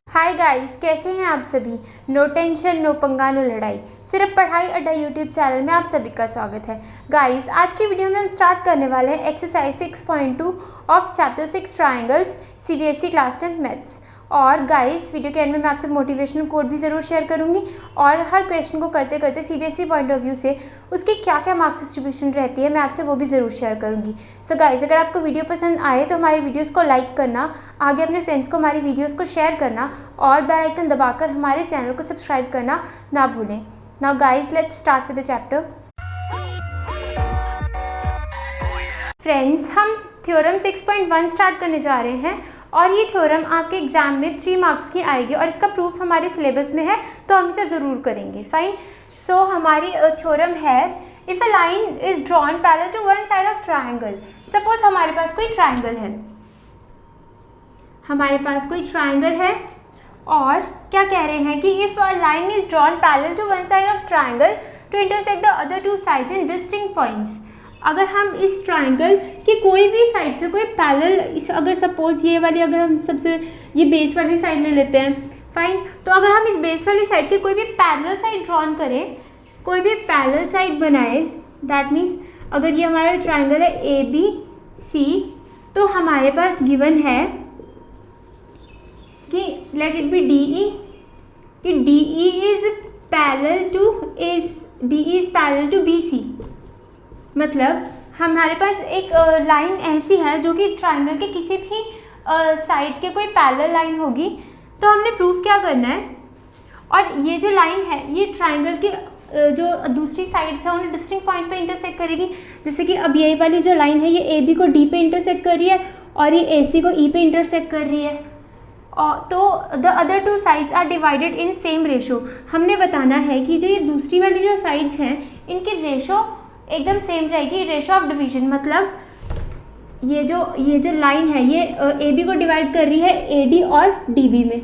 Hi guys, कैसे हैं आप सभी। नो टेंशन, नो पंगा, नो लड़ाई, सिर्फ पढ़ाई अड्डा यूट्यूब चैनल में आप सभी का स्वागत है। गाइस, आज की वीडियो में हम स्टार्ट करने वाले हैं exercise 6.2 of chapter 6 triangles CBSE class 10 maths. और गाइस, वीडियो के एंड में मैं आपसे मोटिवेशनल कोड भी ज़रूर शेयर करूंगी और हर क्वेश्चन को करते करते सीबीएसई पॉइंट ऑफ व्यू से उसकी क्या क्या मार्क्स डिस्ट्रीब्यूशन रहती है मैं आपसे वो भी ज़रूर शेयर करूंगी। सो गाइस, अगर आपको वीडियो पसंद आए तो हमारी वीडियोस को लाइक करना, आगे अपने फ्रेंड्स को हमारी वीडियोस को शेयर करना और बेल आइकन दबाकर हमारे चैनल को सब्सक्राइब करना ना भूलें। Now guys, let's start with the chapter. Friends, हम थ्योरम 6.1 स्टार्ट करने जा रहे हैं और ये थ्योरम आपके एग्जाम में 3 मार्क्स की आएगी और इसका प्रूफ हमारे सिलेबस में है तो हम इसे ज़रूर करेंगे। फाइन। सो हमारी थ्योरम है, if a line is drawn parallel to one side of triangle. Suppose हमारे पास कोई ट्राइंगल है, और क्या कह रहे हैं कि if a line is drawn parallel to one side of triangle to intersect the other two sides in distinct points. अगर हम इस ट्राइंगल की कोई भी साइड से कोई पैरेलल, अगर सपोज ये वाली, अगर हम सबसे ये बेस वाली साइड ले लेते हैं, फाइन। तो अगर हम इस बेस वाली साइड की कोई भी पैरेलल साइड ड्रॉन करें, कोई भी पैरेलल साइड बनाए, दैट मीन्स अगर ये हमारा ट्राइंगल है ए बी सी, तो हमारे पास गिवन है कि let it be D E, कि D E is parallel to B C. मतलब हमारे पास एक लाइन ऐसी है जो कि ट्राइंगल के किसी भी साइड के कोई पैरेलल लाइन होगी। तो हमने प्रूफ क्या करना है, और ये जो लाइन है ये ट्राइंगल की जो दूसरी साइड है उन्हें डिस्टिंक्ट पॉइंट पे इंटरसेक्ट करेगी। जैसे कि अब ये वाली जो लाइन है ये ए बी को डी पे इंटरसेक्ट कर रही है और ये ए सी को ई पे इंटरसेक्ट कर रही है। और तो the other two sides are divided in same ratio. हमने बताना है कि जो ये दूसरी वाली जो साइड्स हैं इनकी रेशो एकदम सेम रहेगी, रेशो ऑफ डिवीजन। मतलब ये जो लाइन है ये ए बी को डिवाइड कर रही है ए डी और डी बी में,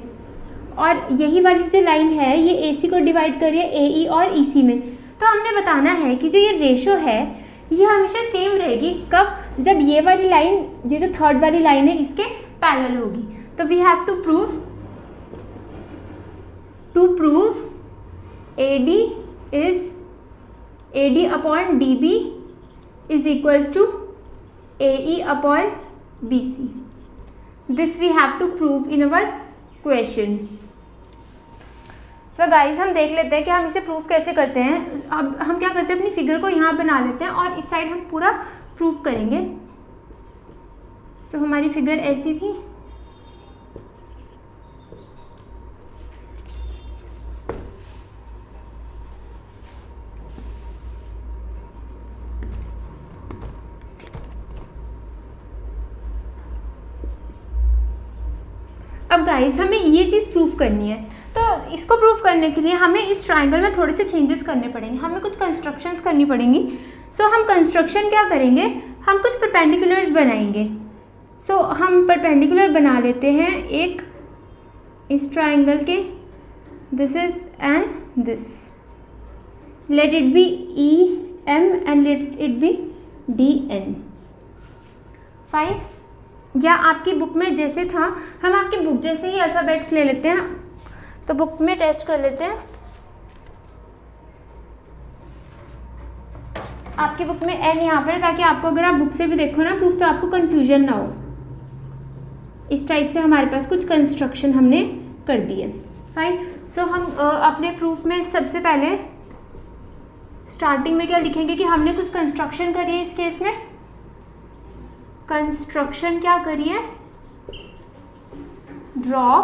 और यही वाली जो लाइन है ये ए सी को डिवाइड कर रही है ए ई और ई सी में। तो हमने बताना है कि जो ये रेशो है ये हमेशा सेम रहेगी। कब? जब ये वाली लाइन, ये जो थर्ड वाली लाइन है इसके पैरेलल होगी। तो we have to prove AD upon DB is equals to AE upon BC. This we have to prove in our question. So guys, हम देख लेते हैं कि हम इसे प्रूफ कैसे करते हैं। अब हम क्या करते हैं, अपनी फिगर को यहाँ बना लेते हैं और इस साइड हम पूरा प्रूफ करेंगे। So हमारी फिगर ऐसी थी। अब गाइस, हमें ये चीज़ प्रूफ करनी है, तो इसको प्रूफ करने के लिए हमें इस ट्राइंगल में थोड़े से चेंजेस करने पड़ेंगे, हमें कुछ कंस्ट्रक्शंस करनी पड़ेंगी। सो हम कंस्ट्रक्शन क्या करेंगे, हम कुछ परपेंडिकुलर्स बनाएंगे। सो हम परपेंडिकुलर बना लेते हैं एक इस ट्राइंगल के, this is and this, let it be E M and let it be D N. Fine. या आपकी बुक में जैसे था, हम आपकी बुक जैसे ही अल्फ़ाबेट्स ले लेते हैं, तो बुक में टेस्ट कर लेते हैं। आपकी बुक में एन यहाँ पर है, ताकि आपको अगर आप बुक से भी देखो ना प्रूफ तो आपको कंफ्यूजन ना हो। इस टाइप से हमारे पास कुछ कंस्ट्रक्शन हमने कर दिए। फाइन। सो हम अपने प्रूफ में सबसे पहले स्टार्टिंग में क्या लिखेंगे कि हमने कुछ कंस्ट्रक्शन करी है। इस केस में कंस्ट्रक्शन क्या करिए, draw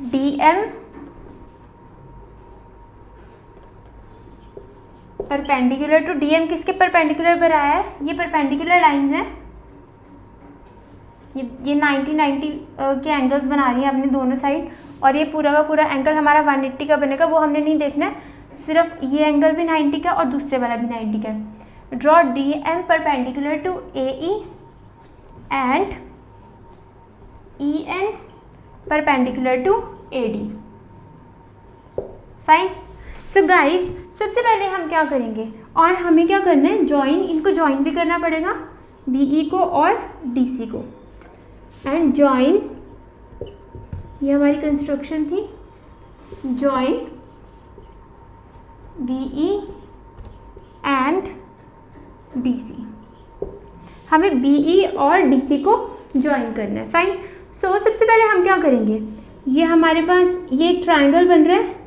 DM perpendicular to DM। किसके परपेंडिकुलर बनाया है, ये परपेंडिकुलर लाइंस हैं, ये 90 के एंगल्स बना रही है अपने दोनों साइड, और ये पूरा का पूरा एंगल हमारा 180 का बनेगा, वो हमने नहीं देखना है, सिर्फ ये एंगल भी 90 का और दूसरे वाला भी 90 का है। Draw DM perpendicular to AE and EN perpendicular to AD। Fine. So guys, सबसे पहले हम क्या करेंगे, और हमें क्या करना है, जॉइन, इनको जॉइन भी करना पड़ेगा, BE को और DC को, एंड जॉइन, ये हमारी कंस्ट्रक्शन थी, जॉइन BE एंड DC, हमें BE और DC को ज्वाइन करना है। फाइन। सो सबसे पहले हम क्या करेंगे, ये हमारे पास ये एक ट्राइंगल बन रहा है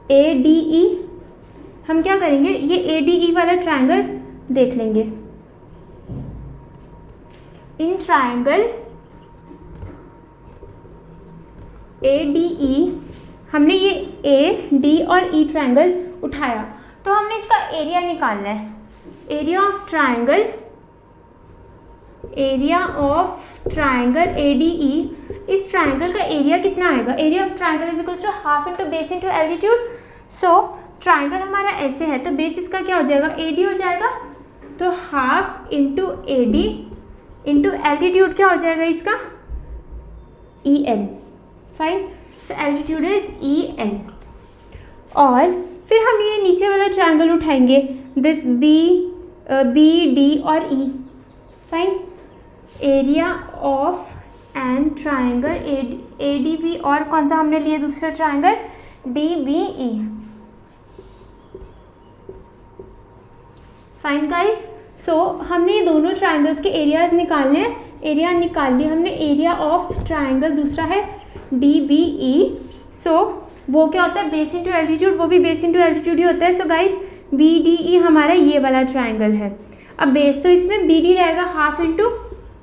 ADE, हम क्या करेंगे, ये ADE वाला ट्राइंगल देख लेंगे। इन ट्राइंगल ADE हमने ये A, D और E ट्राइंगल उठाया, तो हमने इसका एरिया निकालना है। एरिया ऑफ ट्राइंगल ADE, इस ट्राइंगल का एरिया कितना आएगा, area of triangle is equals to half into base into altitude. So triangle हमारा ऐसे है, तो बेस इसका क्या हो जाएगा, AD हो जाएगा, तो half into AD into altitude क्या हो जाएगा इसका, EN। Fine. So altitude is EN। और फिर हम ये नीचे वाला ट्राइंगल उठाएंगे, दिस BD और E। Fine. Area of an triangle ADB, और कौन सा हमने लिए दूसरा triangle, DBE। Fine guys. So हमने ये दोनों ट्राइंगल्स के एरियाज निकालने हैं, एरिया निकाल लिया हमने। एरिया ऑफ ट्राइंगल दूसरा है DBE। सो वो क्या होता है, बेस इंटू एल्टीट्यूड, वो भी बेस इंटू एल्टीट्यूड ही होता है। सो गाइस BDE हमारा ये वाला ट्राइंगल है। अब बेस तो इसमें BD रहेगा, हाफ इंटू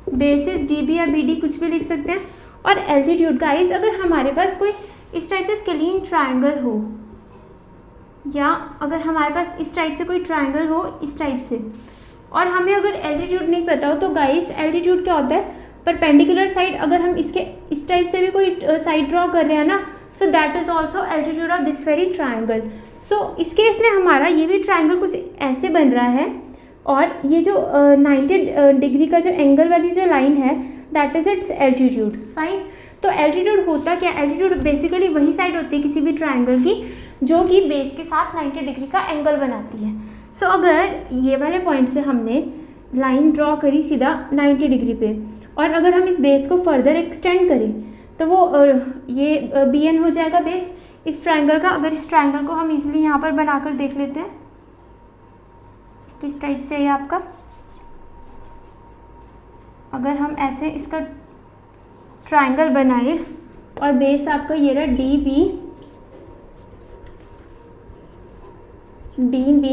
बेसिस DB या BD कुछ भी लिख सकते हैं। और एल्टीट्यूड गाइस, अगर हमारे पास कोई इस टाइप से स्केलीन ट्राइंगल हो, या अगर हमारे पास इस टाइप से कोई ट्राइंगल हो इस टाइप से, और हमें अगर एल्टीट्यूड नहीं पता हो, तो गाइस एल्टीट्यूड क्या होता है, परपेंडिकुलर साइड, अगर हम इसके इस टाइप से भी कोई साइड ड्रॉ कर रहे हैं ना, so that is also altitude of this very triangle. So इस केस में हमारा ये भी ट्राइंगल कुछ ऐसे बन रहा है, और ये जो 90 डिग्री का जो एंगल वाली जो लाइन है, that is it's altitude. Fine. तो एल्टीट्यूड होता क्या, एल्टीट्यूड बेसिकली वही साइड होती है किसी भी ट्राइंगल की जो कि बेस के साथ 90 डिग्री का एंगल बनाती है। सो अगर ये वाले पॉइंट से हमने लाइन ड्रॉ करी सीधा 90 डिग्री पे, और अगर हम इस बेस को फर्दर एक्सटेंड करें, तो वो ये BN हो जाएगा बेस इस ट्राइंगल का। अगर इस ट्राइंगल को हम इजीली यहाँ पर बनाकर देख लेते हैं किस टाइप से है आपका, अगर हम ऐसे इसका ट्राइंगल बनाए और बेस आपका ये रहा DB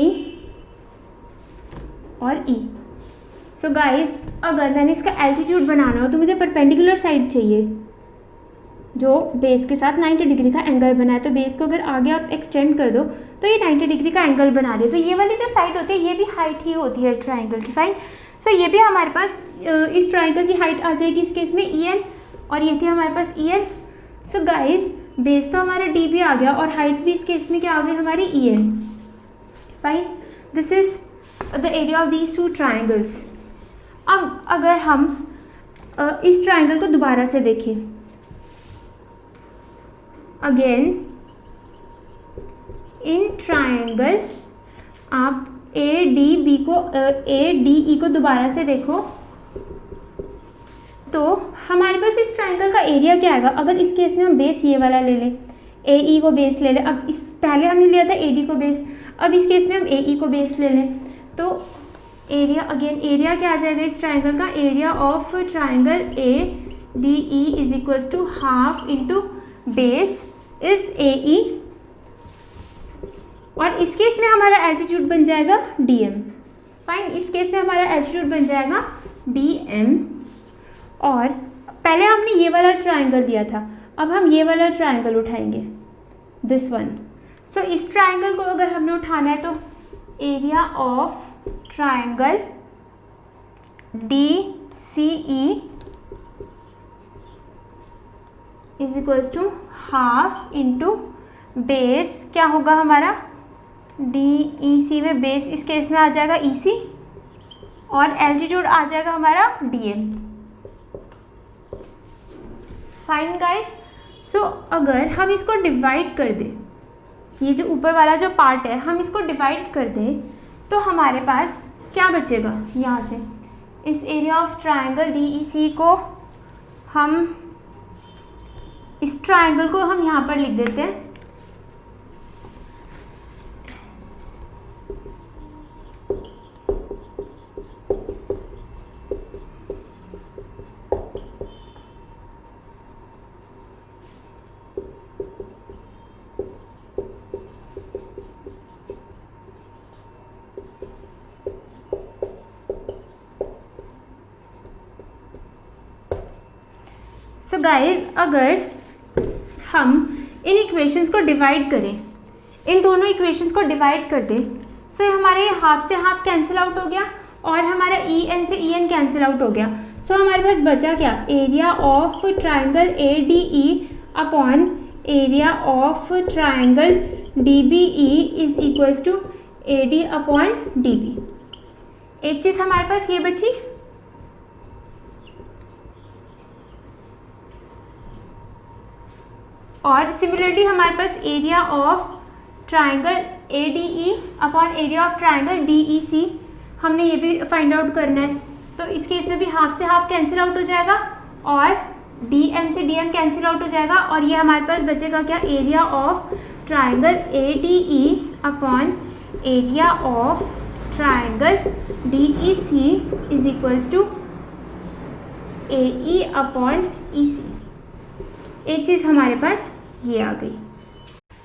और E। सो गाइस, अगर मैंने इसका एल्टीट्यूड बनाना हो तो मुझे परपेंडिकुलर साइड चाहिए जो बेस के साथ 90 डिग्री का एंगल बनाए। तो बेस को अगर आगे आप एक्सटेंड कर दो तो ये 90 डिग्री का एंगल बना रही है। तो ये वाली जो साइड होती है ये भी हाइट ही होती है ट्राइंगल की। फाइन। सो ये भी हमारे पास इस ट्राइंगल की हाइट आ जाएगी इस केस में EN, और ये थी हमारे पास EN। सो गाइस, बेस तो हमारा DB आ गया और हाइट भी इस केस में क्या आ गई हमारी EN। Fine. This is the area of these two triangles. अब अगर हम इस ट्राइंगल को दोबारा से देखें, अगेन इन ट्राइंगल आप ADE को दोबारा से देखो, तो हमारे पास इस ट्राइंगल का एरिया क्या आएगा। अगर इस केस में हम बेस ये वाला ले लें, AE को बेस ले लें, अब इस पहले हमने लिया था AD को बेस, अब इस केस में हम AE को बेस ले लें, तो एरिया, अगेन एरिया क्या आ जाएगा इस ट्राइंगल का, area of triangle ADE is equals to half into base is AE, और इस केस में हमारा एल्टीट्यूड बन जाएगा DM। फाइन। इस केस में हमारा एल्टीट्यूड बन जाएगा DM, और पहले हमने ये वाला ट्राइंगल दिया था, अब हम ये वाला ट्राइंगल उठाएंगे, दिस वन। सो इस ट्राइंगल को अगर हमने उठाना है तो area of triangle DCE is equals to half into base, क्या होगा हमारा DEC में बेस इस केस में आ जाएगा EC, और एल्टीट्यूड आ जाएगा हमारा DM। Fine guys. सो अगर हम इसको डिवाइड कर दें, ये जो ऊपर वाला जो पार्ट है हम इसको डिवाइड कर दें तो हमारे पास क्या बचेगा यहाँ से, इस एरिया ऑफ ट्राइंगल DEC को हम, इस ट्राइंगल को हम यहाँ पर लिख देते हैं। सो गाइज, अगर हम इन इक्वेशंस को डिवाइड करें, इन दोनों इक्वेशंस को डिवाइड कर दें, सो हमारे हाफ से हाफ कैंसिल आउट हो गया और हमारा EN से EN कैंसिल आउट हो गया। सो हमारे पास बचा क्या, area of triangle ADE upon area of triangle DBE is equals to AD upon DB। एक चीज़ हमारे पास ये बची, और सिमिलरली हमारे पास area of triangle ADE upon area of triangle DEC, हमने ये भी फाइंड आउट करना है। तो इस केस में भी हाफ से हाफ कैंसिल आउट हो जाएगा और DM से DM कैंसिल आउट हो जाएगा, और ये हमारे पास बचेगा क्या, area of triangle ADE upon area of triangle DEC is equals to AE upon EC। एक चीज़ हमारे पास ये आ गई।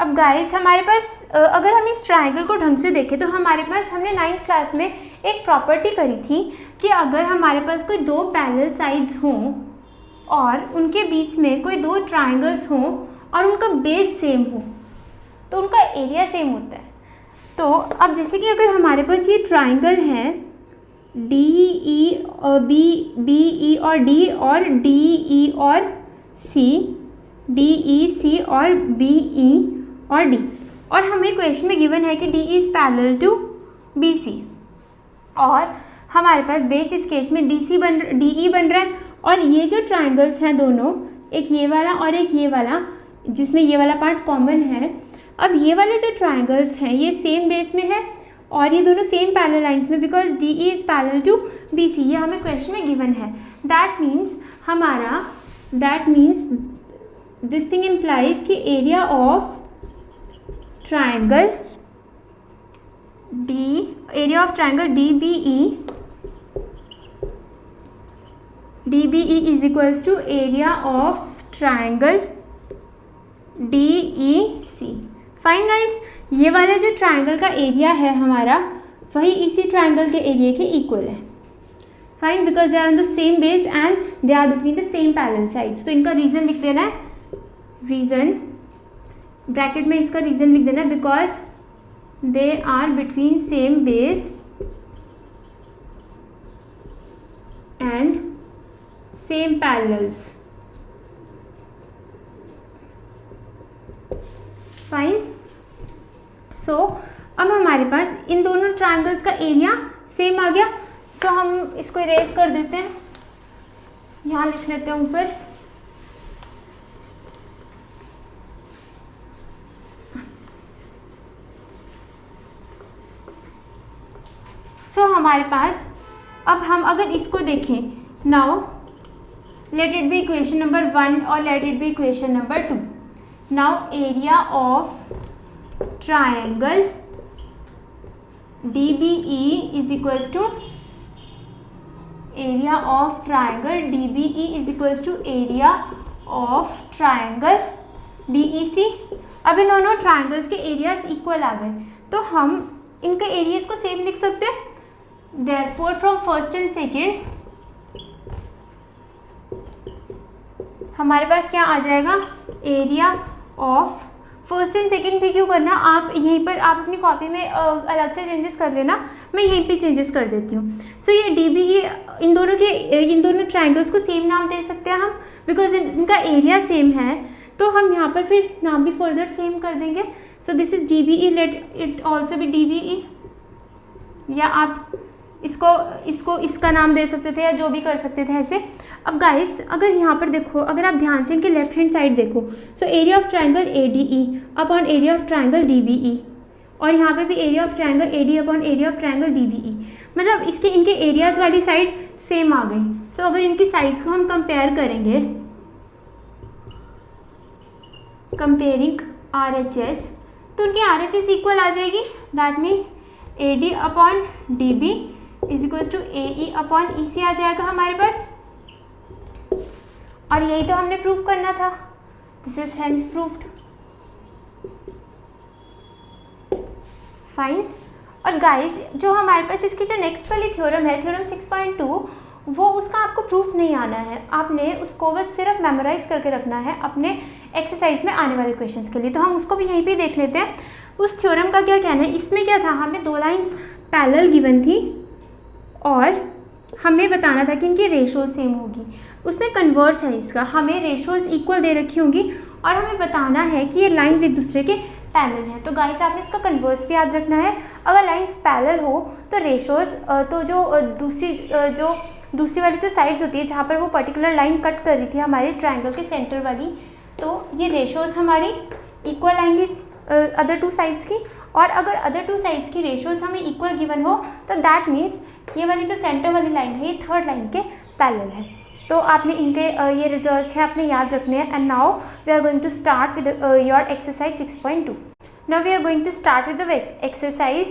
अब गाइस, हमारे पास अगर हम इस ट्राइंगल को ढंग से देखें तो हमारे पास, हमने 9th क्लास में एक प्रॉपर्टी करी थी कि अगर हमारे पास कोई दो पैरेलल साइड्स हों और उनके बीच में कोई दो ट्राइंगल्स हों और उनका बेस सेम हो तो उनका एरिया सेम होता है। तो अब जैसे कि अगर हमारे पास ये ट्राइंगल है DE और BE और D और DE और C, DEC और BE और D, और हमें क्वेश्चन में गिवन है कि D is parallel to BC, और हमारे पास बेस इस केस में DE बन रहा है, और ये जो ट्राइंगल्स हैं दोनों, एक ये वाला और एक ये वाला, जिसमें ये वाला पार्ट कॉमन है। अब ये वाले जो ट्राइंगल्स हैं ये सेम बेस में है और ये दोनों सेम पैरेलल लाइंस में, because DE is parallel to BC, ये हमें क्वेश्चन में गिवन है। That means this thing implies कि area of triangle DBE is equals to area of triangle DEC। Fine guys, ये वाला जो ट्राइंगल का एरिया है हमारा वही इसी ट्राइंगल के एरिया के इक्वल है। Fine, because they are on the same base and they are between the same parallel sides. तो इनका रीजन लिख देना है, रीजन ब्रैकेट में इसका रीजन लिख देना है, because they are between same base and same parallels. Fine, so अब हमारे पास इन दोनों ट्राइंगल्स का एरिया सेम आ गया। सो हम इसको इरेज कर देते हैं, यहाँ लिख लेते हैं ऊपर। सो हमारे पास अब हम अगर इसको देखें, now let it be equation number 1 और late it be equation number 2। Now area of triangle DBE is equals to area of triangle DBE is equals to area of triangle DEC। अब इन दोनों ट्राइंगल्स के areas equal आ गए तो हम इनके areas को same लिख सकते हैं। Therefore from first and second हमारे पास क्या आ जाएगा, area of first and second पे क्यों करना, आप यहीं पर आप अपनी कॉपी में अलग से चेंजेस कर लेना, मैं यहीं पे चेंजेस कर देती हूँ। सो ये DBE इन दोनों ट्राइंगल्स को सेम नाम दे सकते हैं हम, बिकॉज इनका एरिया सेम है, तो हम यहाँ पर फिर नाम भी फर्दर सेम कर देंगे। सो this is DBE, let it also be DBE, या आप इसका नाम दे सकते थे या जो भी कर सकते थे ऐसे। अब गाइस अगर यहाँ पर देखो, अगर आप ध्यान से इनके लेफ्ट हैंड साइड देखो, so area of triangle ADE upon area of triangle DBE, और यहाँ पे भी area of triangle AD upon area of triangle DBE, मतलब इसके इनके एरियाज वाली साइड सेम आ गई। सो अगर इनकी साइड्स को हम कंपेयर करेंगे, कंपेयरिंग RHS, तो उनकी RHS इक्वल आ जाएगी। That means AD upon DB is equals to AE upon EC आ जाएगा हमारे पास, और यही तो हमने प्रूव करना था। This is hence proved. Fine. और गाइस जो हमारे पास इसकी जो नेक्स्ट वाली थ्योरम है, थ्योरम 6.2, वो उसका आपको प्रूफ नहीं आना है, आपने उसको बस सिर्फ मेमोराइज करके रखना है अपने एक्सरसाइज में आने वाले क्वेश्चंस के लिए। तो हम उसको भी यहीं पे देख लेते हैं। उस थ्योरम का क्या कहना है, इसमें क्या था, हमें 2 लाइंस पैरेलल गिवन थी और हमें बताना था कि इनकी रेशोज सेम होगी। उसमें कन्वर्स है इसका, हमें रेशोज इक्वल दे रखी होंगी और हमें बताना है कि ये लाइंस एक दूसरे के पैरेलल है। तो गाइस आपने इसका कन्वर्स भी याद रखना है। अगर लाइंस पैरेलल हो तो रेशोज, तो जो दूसरी वाली जो साइड्स होती है जहाँ पर वो पर्टिकुलर लाइन कट कर रही थी हमारे ट्राइंगल के सेंटर वाली, तो ये रेशोज हमारी इक्वल आएंगी अदर 2 साइड्स की। और अगर अदर 2 साइड्स की रेशोज हमें इक्वल गिवन हो तो दैट मीन्स ये वाली जो सेंटर वाली लाइन है ये थर्ड लाइन के पैरेलल है। तो आपने इनके ये रिजल्ट्स हैं आपने याद रखने हैं। And now we are going to start with your exercise 6.2। Now we are going to start with the exercise.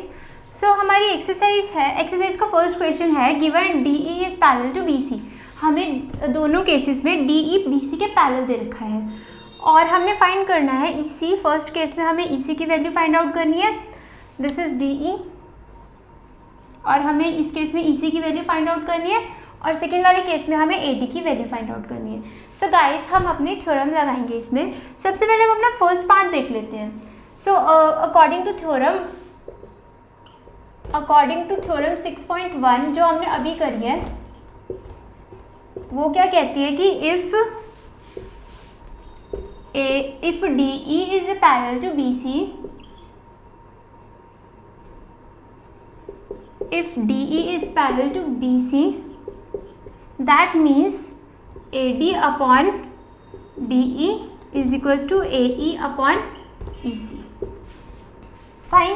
So हमारी एक्सरसाइज है, एक्सरसाइज का फर्स्ट क्वेश्चन है given DE is parallel to BC। हमें दोनों केसेस में DE BC के parallel दे रखा है और हमने फाइंड करना है EC। फर्स्ट केस में हमें EC की वैल्यू फाइंड आउट करनी है, दिस इज DE, और हमें इस केस में EC की वैल्यू फाइंड आउट करनी है, और सेकेंड वाले केस में हमें AD की वैल्यू फाइंड आउट करनी है। सो गाइस हम अपनी थ्योरम लगाएंगे इसमें। सबसे पहले हम अपना फर्स्ट पार्ट देख लेते हैं। सो अकॉर्डिंग टू थ्योरम 6.1 जो हमने अभी करी है, वो क्या कहती है कि if DE is parallel to BC, if DE is parallel to BC, that means AD upon DE is equals to AE upon EC। Fine.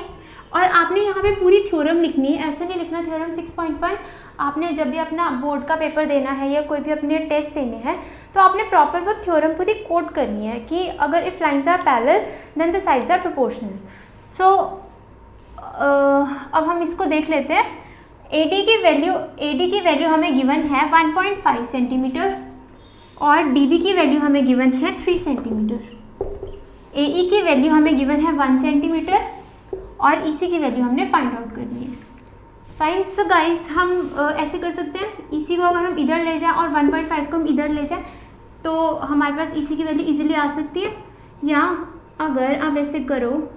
और आपने यहाँ पे पूरी थ्योरम लिखनी है, ऐसे नहीं लिखना थ्योरम 6.1। आपने जब भी अपना बोर्ड का पेपर देना है या कोई भी अपने टेस्ट देने हैं तो आपने प्रॉपर वो थ्योरम पूरी कोट करनी है कि अगर if lines are parallel then the sides are proportional. So अब हम इसको देख लेते हैं। AD की वैल्यू हमें गिवन है 1.5 सेंटीमीटर और DB की वैल्यू हमें गिवन है 3 सेंटीमीटर। AE की वैल्यू हमें गिवन है 1 सेंटीमीटर और EC की वैल्यू हमने फाइंड आउट करनी है। फाइन। सो गाइस हम ऐसे कर सकते हैं, EC को अगर हम इधर ले जाएं और 1.5 को हम इधर ले जाएं तो हमारे पास EC की वैल्यू इजीली आ सकती है। या अगर आप ऐसे करो,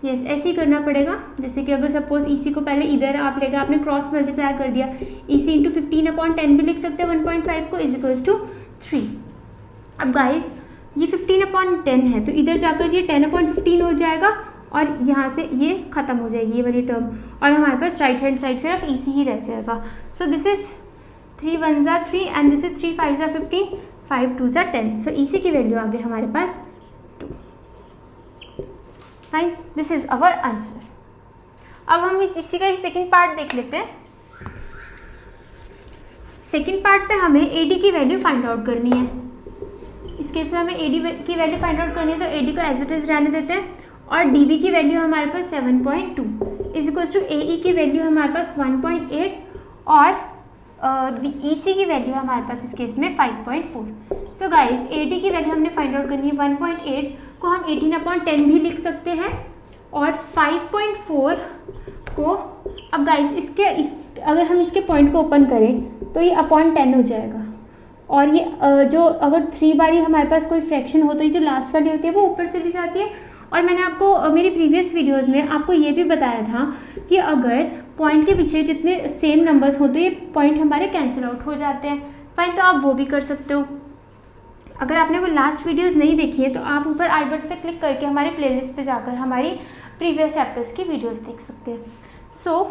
यस ऐसे ही करना पड़ेगा। जैसे कि अगर सपोज EC को पहले इधर आप लेकर आपने क्रॉस मल्टीप्लाई कर दिया, EC इंटू 15/10 भी लिख सकते हैं 1.5 को, इज इक्वल्स टू 3। अब गाइस ये 15/10 है तो इधर जाकर ये 10/15 हो जाएगा और यहाँ से ये खत्म हो जाएगी ये वाली टर्म, और हमारे पास राइट हैंड साइड सिर्फ EC ही रह जाएगा। सो this is 3 1s are 3 and this is 3 5s are 15, 5 2s are 10। So EC की वैल्यू आ गई हमारे पास 2। Fine, this is our answer. अब हम इसी का सेकेंड पार्ट देख लेते हैं। सेकेंड पार्ट पे हमें AD की वैल्यू फाइंड आउट करनी है। इस केस में हमें AD की वैल्यू फाइंड आउट करनी है तो AD को एज इट इज रहने देते हैं और DB की वैल्यू हमारे पास 7.2 इज इक्वल्स टू AE की वैल्यू हमारे पास 1.8 और EC की वैल्यू हमारे पास इस केस में 5.4। सो गाइस AD की वैल्यू हमने फाइंड आउट करनी है 1.8 को हम 18/10 भी लिख सकते हैं और 5.4 को, अब गाइस अगर हम इसके पॉइंट को ओपन करें तो ये अपॉन 10 हो जाएगा और ये जो अगर 3 बार हमारे पास कोई फ्रैक्शन हो तो ये जो लास्ट वाली होती है वो ऊपर चली जाती है। और मैंने आपको मेरी प्रीवियस वीडियोस में आपको ये भी बताया था कि अगर पॉइंट के पीछे जितने सेम नंबर्स हो तो ये पॉइंट हमारे कैंसिल आउट हो जाते हैं। फाइन, तो आप वो भी कर सकते हो। अगर आपने वो लास्ट वीडियोस नहीं देखी है तो आप ऊपर आई बटन पे क्लिक करके हमारे प्लेलिस्ट पे जाकर हमारी प्रीवियस चैप्टर्स की वीडियोस देख सकते हैं। सो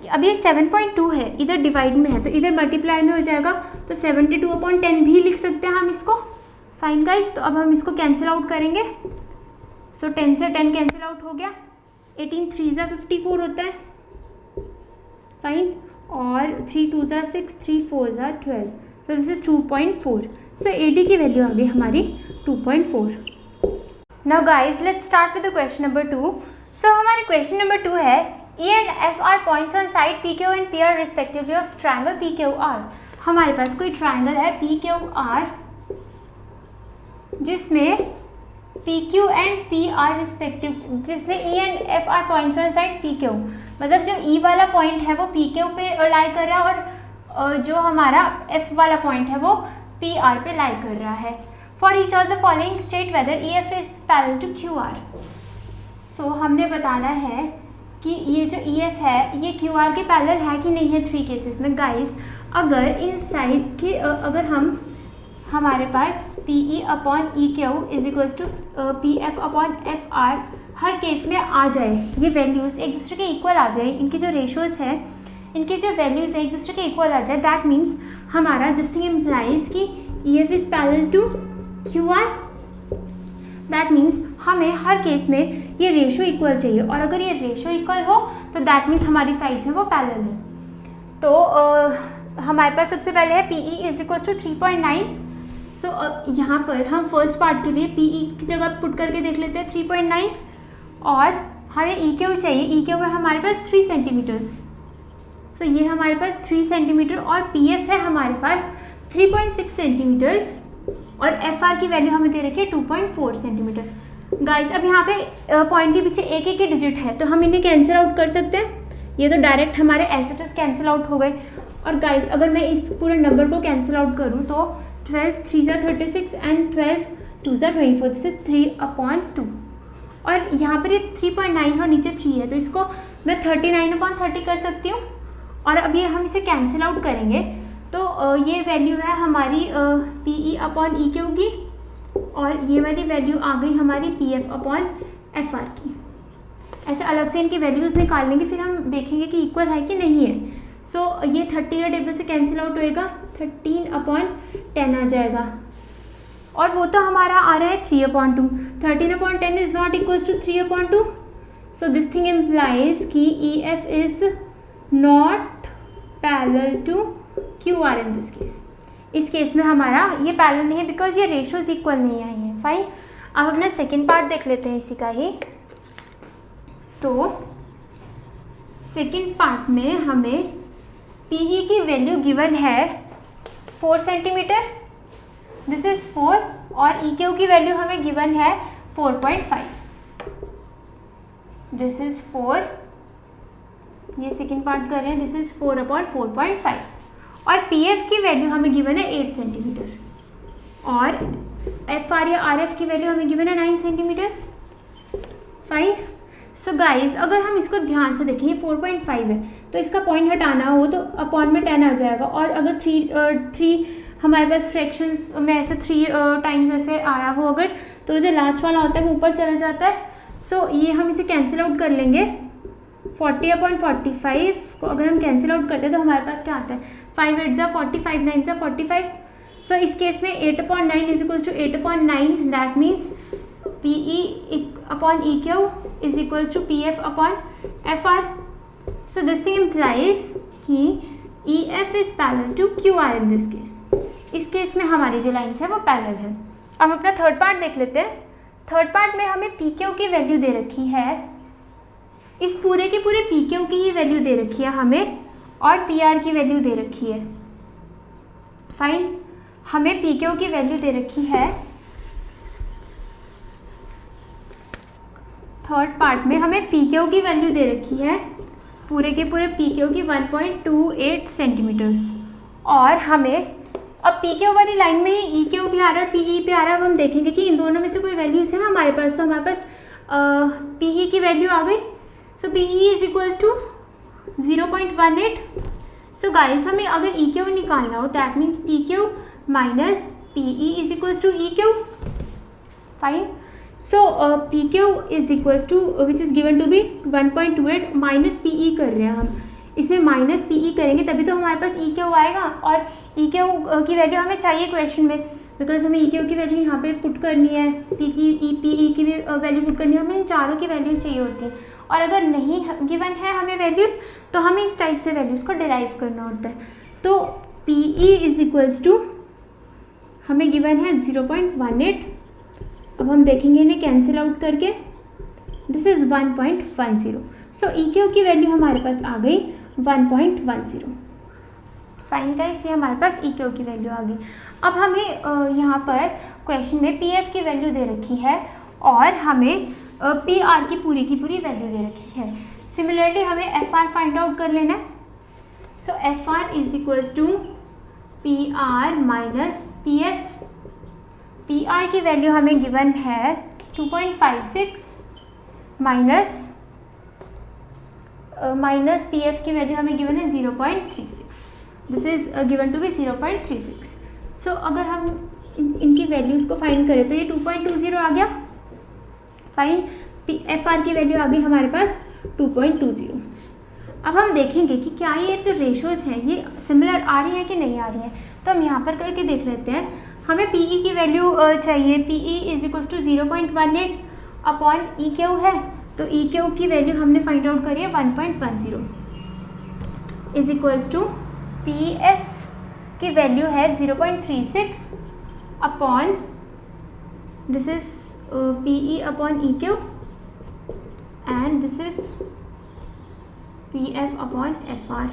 अब ये 7.2 है, इधर डिवाइड में है तो इधर मल्टीप्लाई में हो जाएगा, तो 72/10 भी लिख सकते हैं हम इसको। फाइन गाइस, तो अब हम इसको कैंसिल आउट करेंगे। सो 10 से 10 कैंसिल आउट हो गया, 18 3 ज़ा 54 होता है। फाइन, और 3 2 ज़ा 6, 3 4 ज़ा 12, तो दिस इज 2.4। सो AD की वैल्यू आ गई हमारी 2.4। Now guys let's start with the question number 2। सो हमारे क्वेश्चन नंबर 2 है E and F are points on side PQ and PR respectively of triangle PQR। हमारे पास कोई ट्राइंगल है PQR जिसमें PQ एंड PR रिस्पेक्टिव, जिसमें E and F are points on side PQ, मतलब जो E वाला पॉइंट है वो PQ पे लाई कर रहा है और जो हमारा F वाला पॉइंट है वो PR पे लाई कर रहा है। For each of the following state whether EF is parallel to QR। So हमने बताना है कि ये जो EF है ये QR के पैरेलल है कि नहीं है 3 केसेस में। गाइस अगर इन साइड्स के अगर हमारे पास PE/EQ is equals to PF/FR हर केस में आ जाए, ये वैल्यूज़ एक दूसरे के इक्वल आ जाए, इनकी जो रेशोज़ है इनकी जो वैल्यूज़ है एक दूसरे के इक्वल आ जाए, दैट मीन्स हमारा दिस थिंग इम्प्लाइज कि EF is parallel to QR। That means हमें हर केस में ये रेशो इक्वल चाहिए, और अगर ये रेशो इक्वल हो तो दैट मीन्स हमारी साइड्स हैं वो पैरेलल है। तो हमारे पास सबसे पहले है PE इज इक्वल्स टू 3.9। सो यहाँ पर हम फर्स्ट पार्ट के लिए PE की जगह पुट करके देख लेते हैं 3.9, और हमें EQ चाहिए। EQ है हमारे पास 3 सेंटीमीटर्स। सो ये हमारे पास 3 सेंटीमीटर, और PF है हमारे पास 3.6 सेंटीमीटर्स, और FR की वैल्यू हमें दे रखी है 2.4 सेंटीमीटर। गाइस अब यहाँ पे पॉइंट के पीछे एक एक डिजिट है तो हम इन्हें कैंसिल आउट कर सकते हैं। ये तो डायरेक्ट हमारे as it is cancel out हो गए। और गाइस अगर मैं इस पूरे नंबर को कैंसिल आउट करूँ तो 12 3 ज़ा 36 एंड 12 2 ज़ा 24, दिस इज 3/2। और यहाँ पर ये 3.9 और नीचे 3 है तो इसको मैं 39/30 कर सकती हूँ। और अब ये हम इसे कैंसिल आउट करेंगे तो ये वैल्यू है हमारी PE/EQ की, और ये वाली वैल्यू आ गई हमारी PF/FR की। ऐसे अलग से इनकी वैल्यूज़ निकाल लेंगे, फिर हम देखेंगे कि इक्वल है कि नहीं है। सो ये 30 या टेबल से कैंसिल आउट होएगा, 13/10 आ जाएगा, और वो तो हमारा आ रहा है 3/2। 13/10 is not equals to 3/2। So this thing implies कि EF is not parallel to QR in this case. इस केस में हमारा ये पैरेलल नहीं है बिकॉज ये रेशोज इक्वल नहीं आई हैं। फाइन, अब अपना सेकेंड पार्ट देख लेते हैं इसी का ही। तो सेकेंड पार्ट में हमें PE की वैल्यू गिवन है 4 सेंटीमीटर, दिस इज 4, और EQ की वैल्यू हमें गिवन है 4.5, दिस इज 4। ये सेकेंड पार्ट कर रहे हैं, दिस इज 4/4.5, और PF की वैल्यू हमें गिवन है 8 सेंटीमीटर, और FR या RF की वैल्यू हमें गिवन है 9 सेंटीमीटर्स। फाइन, सो गाइस अगर हम इसको ध्यान से देखें, ये 4.5 है तो इसका पॉइंट हटाना हो तो अपॉन में 10 आ जाएगा, और अगर 3 हमारे पास फ्रैक्शंस में ऐसे 3 टाइम्स ऐसे आया हो अगर, तो जो लास्ट वाला होता है वो ऊपर चला जाता है। सो ये हम इसे कैंसिल आउट कर लेंगे। 40/45 को अगर हम कैंसिल आउट करते हैं तो हमारे पास क्या आता है, 5 8 ज़ा 40, 5 9 ज़ा 45। सो इस केस में 8/9 is equals to 8/9, that means PE/EQ is equals to PF/FR। So this thing implies कि EF is parallel to QR in this case. इस केस में हमारी जो लाइन्स है वो पैरेलल है। अब अपना थर्ड पार्ट देख लेते हैं। थर्ड पार्ट में हमें PQ की वैल्यू दे रखी है, इस पूरे के पूरे PQ की ही वैल्यू दे रखी है हमें, और PR की वैल्यू दे रखी है। फाइन, हमें PQ की वैल्यू दे रखी है, थर्ड पार्ट में हमें PQ की वैल्यू दे रखी है पूरे के पूरे PQ की 1.28 सेंटीमीटर्स, और हमें अब PQ वाली लाइन में ही EQ भी आ रहा है और PE भी आ रहा है। अब हम देखेंगे कि इन दोनों में से कोई वैल्यूज है हमारे पास, तो हमारे पास PE की वैल्यू आ गई। So PE is equals to 0.18। So guys हमें अगर EQ निकालना हो that means PQ minus PE is equals to EQ। Fine, so PQ is equals to which is given to be 1.28 minus PE कर रहे हैं हम। इसमें माइनस पी ई करेंगे तभी तो हमारे पास ई क्यू आएगा, और ई क्यू की वैल्यू हमें चाहिए क्वेश्चन में, बिकॉज हमें ई क्यू की वैल्यू यहाँ पे पुट करनी है, पी ई की भी वैल्यू पुट करनी है, हमें इन चारों की वैल्यूज चाहिए होती है। और अगर नहीं गिवन है हमें वैल्यूज़ तो हमें इस टाइप से वैल्यूज़ को डिराइव करना होता है। तो P E is equals to हमें गिवन है 0.18। अब हम देखेंगे इन्हें कैंसिल आउट करके, this is 1.10। So E Q की वैल्यू हमारे पास आ गई 1.10। फाइन गाइस, ये हमारे पास ई क्यू की वैल्यू आ गई। अब हमें यहाँ पर क्वेश्चन में पी एफ की वैल्यू दे रखी है और हमें पी आर की पूरी वैल्यू दे रखी है। सिमिलरली हमें एफ आर फाइंड आउट कर लेना है। So F R is equals to P R minus P F. P R की वैल्यू हमें गिवन है 2.56 माइनस पी एफ की वैल्यू हमें गिवन है 0.36। This is given to be 0.36। So अगर हम इनकी वैल्यूज़ को फाइंड करें तो ये 2.20 आ गया। फाइन, एफ आर की वैल्यू आ गई हमारे पास 2.20। अब हम देखेंगे कि क्या ये जो रेशोज़ हैं ये सिमिलर आ रही हैं कि नहीं आ रही हैं। तो हम यहाँ पर करके देख लेते हैं। हमें पी ई की वैल्यू चाहिए, P E is equals to 0.18 upon E Q है, तो ई क्यू की वैल्यू हमने फाइंड आउट करी है 1.10 is equals to P F की वैल्यू है 0.36 upon this is P E upon E Q and this is P F upon F R.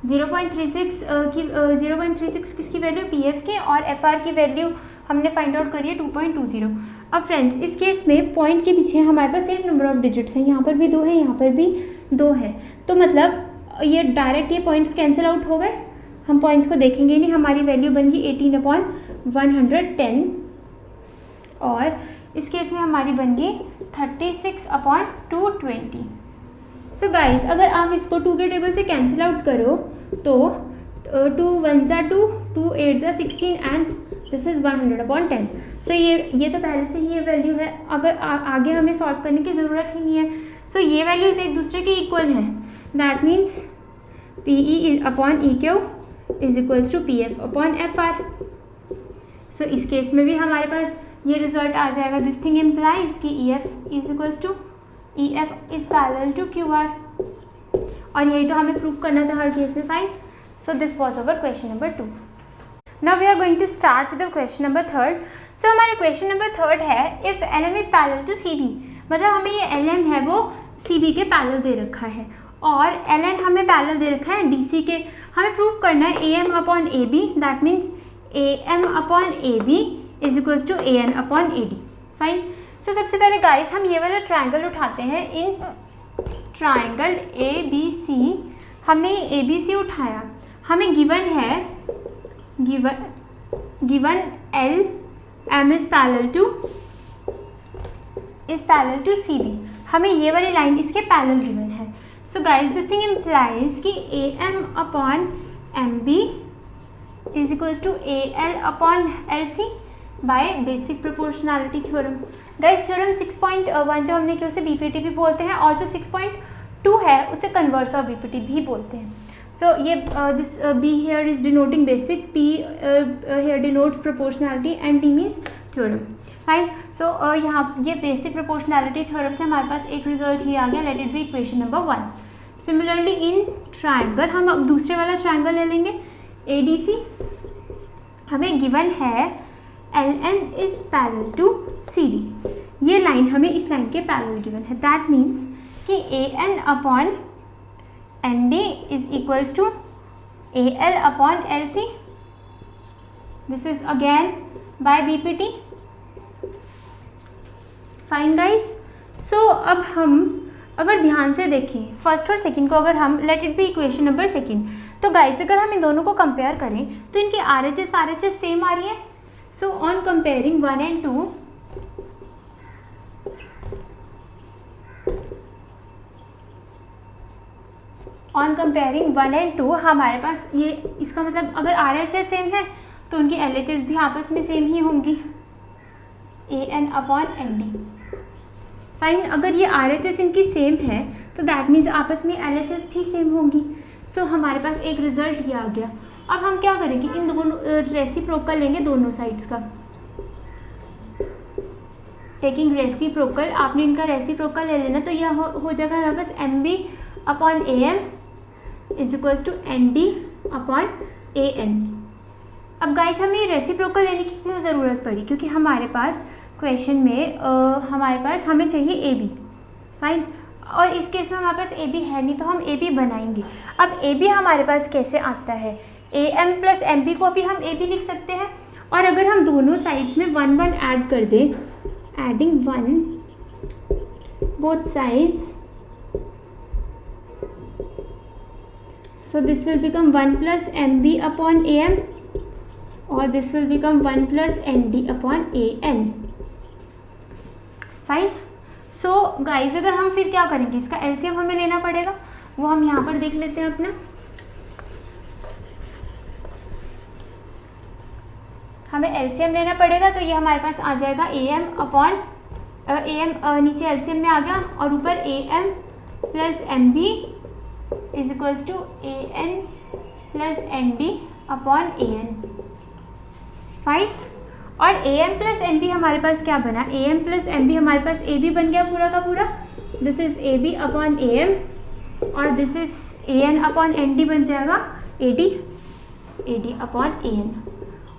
0.36 किसकी value, P F के, और एफ आर की वैल्यू हमने फाइंड आउट करी है 2.20। अब फ्रेंड्स इस केस में पॉइंट के पीछे हमारे पास सेम नंबर ऑफ डिजिट्स हैं, यहाँ पर भी 2 है, यहाँ पर भी 2 है, तो मतलब ये डायरेक्ट ये पॉइंट्स कैंसिल आउट हो गए। हम पॉइंट्स को देखेंगे नहीं, हमारी वैल्यू बन गई 18/110 और इस केस में हमारी बन गई 36/220। सो गाइज अगर आप इसको 2 के टेबल से कैंसिल आउट करो तो 2 1 जा 2, 2 8 जा 16 एंड दिस इज 100/10। सो ये तो पहले से ही ये वैल्यू है, अगर आगे हमें सॉल्व करने की ज़रूरत ही नहीं है। सो ये वैल्यूज एक दूसरे के इक्वल है, that means P E upon E Q is equals to P F upon F R. So इस केस में भी हमारे पास ये रिजल्ट आ जाएगा। दिस थिंग इम्प्लाइज कि E F is equals to E F is parallel to Q R, और यही तो हमें प्रूव करना था हर केस में। Fine, so this was our question number 2। Now we are going to start with question number 3rd। So हमारे question number 3rd है if L M is parallel to C B, मतलब हमें ये L M है वो C B के parallel दे रखा है और एल एन हमें पैरेलल दे रखा है डी सी के। हमें प्रूव करना है A M upon A B, that means A M upon A B is equals to A N upon A D. Fine, so सबसे पहले गाइस हम ये वाला ट्राइंगल उठाते हैं। इन ट्राइंगल ए बी सी, हमने ए बी सी उठाया, हमें गिवन है given L M is parallel to C B. हमें ये वाली लाइन इसके पैरेलल गिवन है। So guys this thing implies कि A M upon M B is equals to A L upon L C by basic proportionality theorem. Guys theorem 6.1 जो हमने कि उसे बीपीटी भी बोलते हैं, और जो 6.2 है उसे कन्वर्स ऑफ बीपीटी भी बोलते हैं। सो ये this B here is denoting basic, P here denotes proportionality and D means theorem. Fine, so यहाँ ये बेसिक प्रोपोर्शनैलिटी थ्योरम से हमारे पास एक रिजल्ट ही आ गया, late it be equation number 1। Similarly in triangle हम अब दूसरे वाला ट्राइंगल ले लेंगे ए डी सी। हमें गिवन है L N is parallel to C D, ये लाइन हमें इस लाइन के पैरेलल गिवन है, दैट मीन्स कि A N upon N D is equals to A L upon L C. This is again by B P T. Fine guys, so अब हम अगर ध्यान से देखें फर्स्ट और सेकंड को, अगर हम late it be equation number 2, तो गाइस अगर हम इन दोनों को कंपेयर करें तो इनकी आर एच एस सेम आ रही है। So on comparing 1 and 2, on comparing 1 and 2 हमारे पास ये, इसका मतलब अगर आर एच एस सेम है तो उनकी एल एच एस भी आपस में सेम ही होंगी, A N upon N D. Fine, अगर ये आर एच एस इनकी सेम है तो दैट मीन्स आपस में LHS भी सेम होंगी। सो हमारे पास एक रिजल्ट ये आ गया। अब हम क्या करेंगे, इन दोनों रेसिप्रोकल लेंगे दोनों साइड्स का। टेकिंग रेसिप्रोकल, आपने इनका रेसिप्रोकल ले लेना, तो यह हो जाएगा हमारे पास MB/AM is equals to ND upon AN। अब गाइस हमें रेसिप्रोकल लेने की क्यों ज़रूरत पड़ी, क्योंकि हमारे पास क्वेश्चन में हमें चाहिए AB, फाइन, और इस केस में हमारे पास AB है नहीं, तो हम AB बनाएंगे। अब AB हमारे पास कैसे आता है, AM प्लस MB को भी हम AB लिख सकते हैं, और अगर हम दोनों साइड्स में 1 1 ऐड कर दें, adding 1 both sides, so this will become 1 plus MB upon AM or this will become 1 plus ND upon AN, fine. So guys अगर हम फिर क्या करेंगे, इसका LCM हमें लेना पड़ेगा, वो हम यहाँ पर देख लेते हैं अपना। हमें LCM लेना पड़ेगा, तो ये हमारे पास आ जाएगा AM अपॉन AM, नीचे LCM में आ गया, और ऊपर AM plus MB is equals to AN plus ND upon AN, fine. और AM प्लस MB हमारे पास क्या बना, AM प्लस MB हमारे पास AB बन गया पूरा का पूरा, this is AB upon AM, और this is AN upon ND बन जाएगा AD अपॉन AN।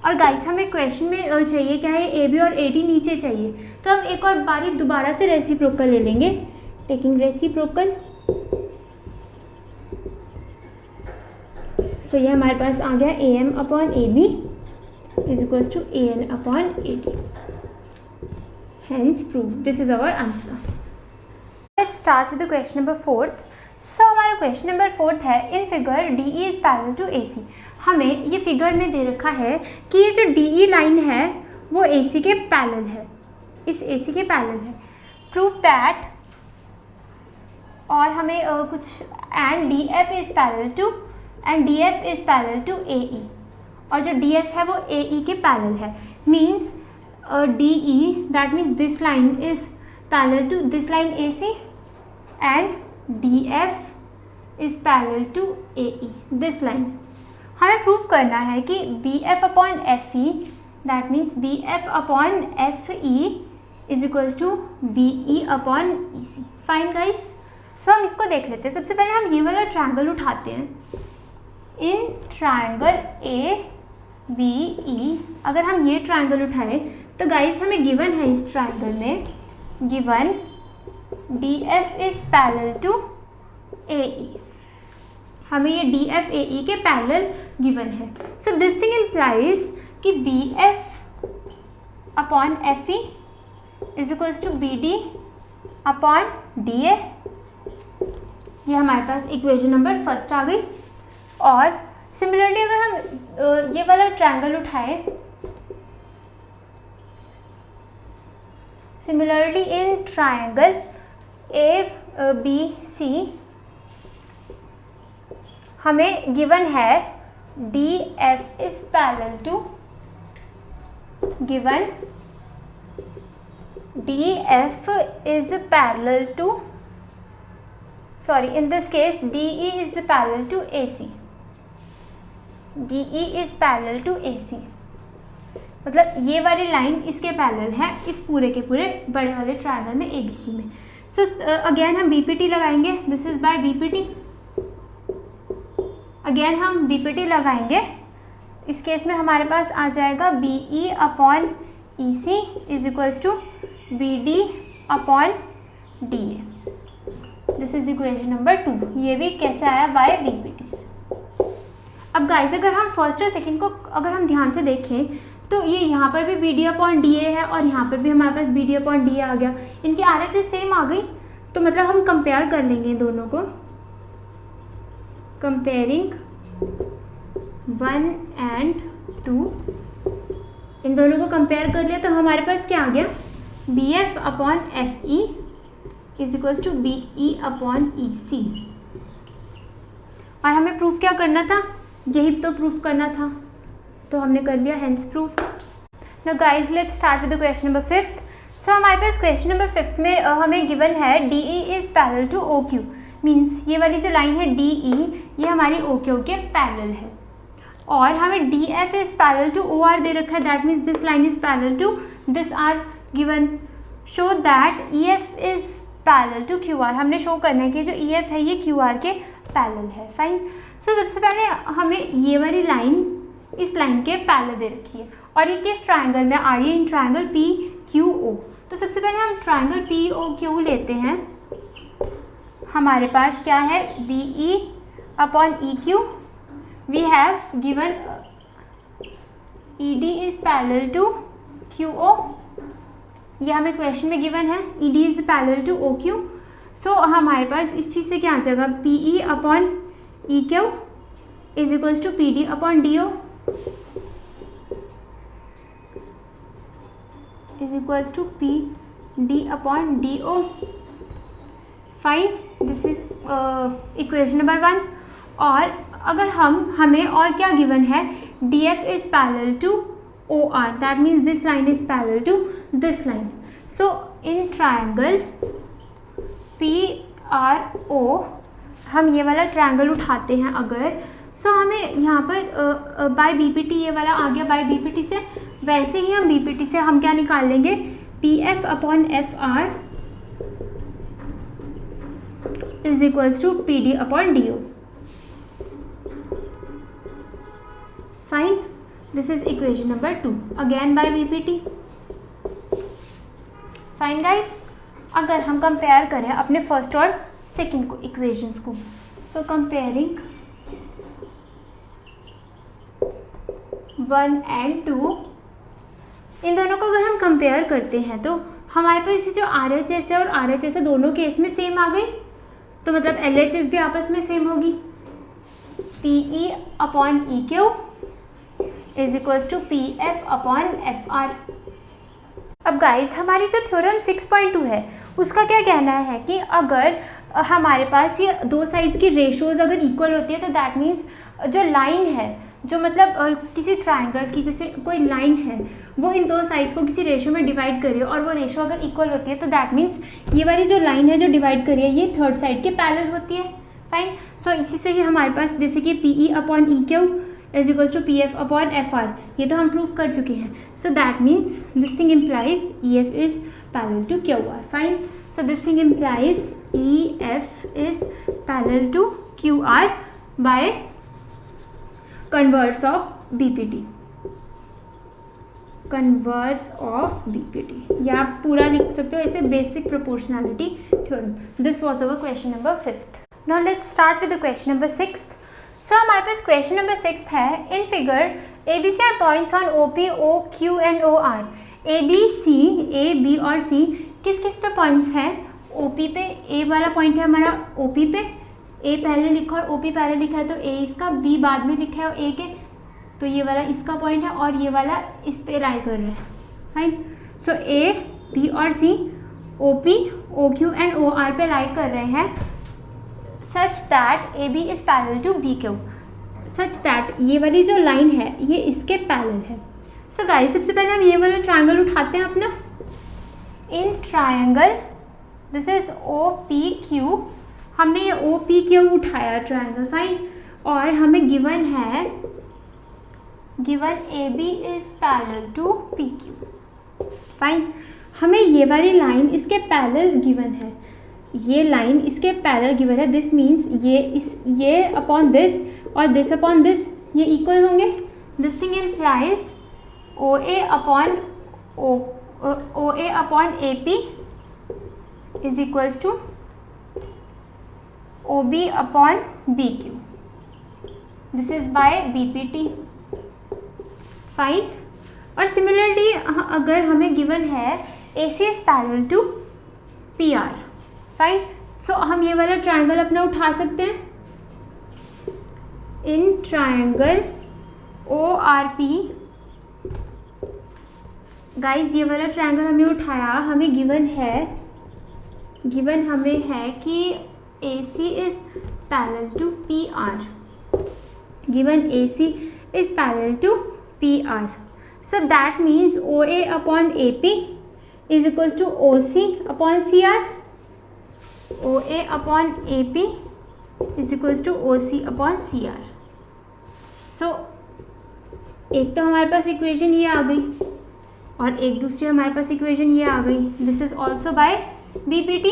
और गाइस हमें क्वेश्चन में चाहिए क्या है, AB और AD नीचे चाहिए, तो हम एक और बारी दोबारा से रेसिप्रोकल ले लेंगे। टेकिंग रेसिप्रोकल, सो ये हमारे पास आ गया AM upon AB is equals to AN upon AD. Hence proved. This is our answer. Let's start with the question number 4th. So हमारा question number 4th है, in figure DE is parallel to AC. हमें ये figure में दे रखा है कि ये जो DE लाइन है वो AC के पैरेलल है, इस AC के पैरेलल है। Prove that, और हमें कुछ and DF is parallel to AE, और जो DF है वो AE के पैरेलल है, means DE that means this line is parallel to this line AC and DF is parallel to AE, this line. हमें प्रूव करना है कि BF upon FE that means BF upon FE is equals to BE upon EC, fine guys. So हम इसको देख लेते हैं। सबसे पहले हम ये वाला ट्रायंगल उठाते हैं, इन ट्रायंगल ABE, अगर हम ये ट्रायंगल उठाएं तो गाइस हमें गिवन है इस ट्रायंगल में, given DF is parallel to AE, हमें ये DF AE के पैरेलल गिवन है। सो दिस थिंग इम्प्लाइज कि BF upon FE is equals to BD upon DA। ये हमारे पास इक्वेशन नंबर फर्स्ट आ गई। और सिमिलरली अगर हम ये वाला ट्रायंगल उठाएं, सिमिलरली इन ट्रायंगल ABC हमें गिवन है DF is parallel to, given DF is parallel to, in this case DE is parallel to AC, DE is parallel to AC, मतलब ये वाली लाइन इसके पैरेलल है इस पूरे के पूरे बड़े वाले ट्रायंगल में ABC में। सो अगेन हम BPT लगाएंगे, this is by BPT, again हम BPT लगाएंगे। इस केस में हमारे पास आ जाएगा BE upon EC is equals to BD upon DA, this is equation number 2। ये भी कैसे आया, बाय BPT। अब गाइस अगर हम फर्स्ट और सेकंड को अगर हम ध्यान से देखें तो ये यहाँ पर भी BD अपॉन DA है और यहाँ पर भी हमारे पास BD अपॉन DA आ गया, इनकी RHS सेम आ गई, तो मतलब हम कंपेयर कर लेंगे इन दोनों को, कंपेयरिंग 1 and 2, इन दोनों को कंपेयर कर लिया तो हमारे पास क्या आ गया, BF upon FE is equals to BE upon EC। और हमें प्रूफ क्या करना था, यही तो प्रूफ करना था, तो हमने कर लिया, hence proof. Now guys let's start with the question number 5th। सो हमारे पास क्वेश्चन नंबर 5th में हमें गिवन है DE is parallel to OQ, means ये वाली जो लाइन है डी ई ये हमारी ओ क्यू के पैरेलल है, और हमें D F is parallel to O R दे रखा है, that means this line is parallel to this R given. Show that E F is parallel to Q R, हमने शो करना है कि जो ई एफ है ये क्यू आर के पैरेलल है। फाइन। सो सबसे पहले हमें ये वाली लाइन इस लाइन के पैरेलल दे रखी है, और ये किस ट्राइंगल में आ रही है, in triangle P Q O. तो सबसे पहले हम ट्राइंगल पी ओ क्यू लेते हैं। हमारे पास क्या है, B E upon E Q, we have given E D is parallel to Q O, ये हमें क्वेश्चन में गिवन है, E D is parallel to O Q. So हमारे पास इस चीज़ से क्या आ जाएगा, P E upon E Q is equals to P D upon D O is equals to P D upon D O. Fine, this is equation number 1। और अगर हमें और क्या गिवन है, D F is parallel to O R, that means this line is parallel to this line. So in triangle P R O हम ये वाला triangle उठाते हैं अगर, सो हमें यहाँ पर बाय बी पी टी ये वाला आ गया बाय बी पी टी से, वैसे ही हम बी पी टी से हम क्या निकाल लेंगे, P F upon F R is equals to P D upon D O. Fine, this is equation number 2 again by B P T. Fine guys, अगर हम कंपेयर करें अपने फर्स्ट और सेकंड को इक्वेशंस को, सो कंपेयरिंग 1 and 2, इन दोनों को अगर हम कंपेयर करते हैं तो हमारे पास जो आर एच एस है और आर एच एस है दोनों केस में सेम आ गई, तो मतलब एल एच एस भी आपस में सेम होगी। P E upon E Q is equals to P F upon F R. अब गाइस हमारी जो थ्योरम 6.2 है उसका क्या कहना है कि अगर हमारे पास ये दो साइड्स की रेशियोज अगर इक्वल होती है तो दैट मीन्स जो लाइन है, जो मतलब किसी ट्राइंगल की जैसे कोई लाइन है वो इन दो साइड्स को किसी रेशियो में डिवाइड करिए और वो रेशियो अगर इक्वल होती है तो दैट मीन्स ये वाली जो लाइन है जो डिवाइड करिए ये थर्ड साइड के पैरेलल होती है। फाइन, सो इसी से ही हमारे पास जैसे कि P E upon E Q is equals to P F upon F R, ये तो हम प्रूव कर चुके हैं। So that means this thing implies E F is parallel to Q R. Fine, so this thing implies E F is parallel to Q R by converse of B P T, converse of B P T, या आप पूरा लिख सकते हो ऐसे, basic proportionality theorem. This was our question number 5th। Now let's start with the question number 6th। So हमारे पास question number 6th है, in figure A B C are points on O P O Q and O R. A B और C किस किस पे points हैं, O P पे, ए वाला पॉइंट है हमारा ओ पी पे, ए पहले लिखा और ओ पी पहले लिखा है तो ए इसका, बी बाद में लिखा है और ए के, तो ये वाला इसका पॉइंट है और ये वाला इस पे लाई कर रहा है। फाइन, सो ए बी और C O P O Q and O R पे लाई कर रहे हैं such that A B is parallel to B Q, such that ये वाली जो लाइन है ये इसके पैरेलल है। सो गाइस सबसे पहले हम ये वाला ट्राइंगल उठाते हैं अपना। In triangle this is O P Q, हमने ये ओ पी क्यू उठाया ट्राइंगल। फाइन, और हमें गिवन है, given A B is parallel to P Q. Fine, हमें ये वाली लाइन इसके पैरेलल गिवन है, ये लाइन इसके पैरेलल गिवन है, दिस मीन्स ये अपॉन दिस और दिस अपॉन दिस ये इक्वल होंगे। This thing implies O A upon A P is equals to O B upon B Q, this is by B P T. Fine, और similarly अगर हमें given है A C is parallel to P R. Fine, so हम ये वाला triangle अपना उठा सकते हैं। In triangle O R P, guys ये वाला ट्राइंगल हमने उठाया, हमें गिवन हमें है कि A C is parallel to P R, given A C is parallel to P R, so that means O A upon A P is equals to O C upon C R. OA upon AP is equals to OC upon CR। So एक तो हमारे पास equation ये आ गई और एक दूसरी हमारे पास इक्वेशन ये आ गई, this is also by BPT।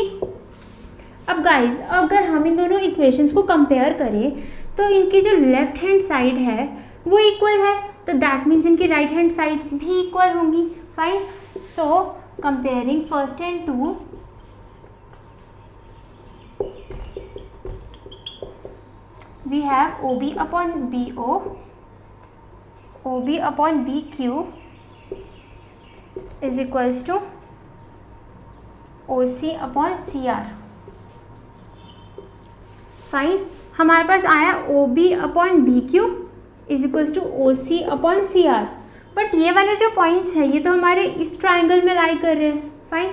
अब गाइज अगर हम इन दोनों इक्वेशंस को कंपेयर करें तो इनकी जो लेफ्ट हैंड साइड है वो इक्वल है, तो दैट मीन्स इनकी राइट हैंड साइड्स भी इक्वल होंगी। Fine, so comparing first and two, we have OB upon BO, OB upon BQ is equals to OC upon CR। Fine, हमारे पास आया OB upon BQ is equals to OC upon CR, but ये वाले जो points है ये तो हमारे इस ट्राइंगल में लाई कर रहे हैं। फाइन,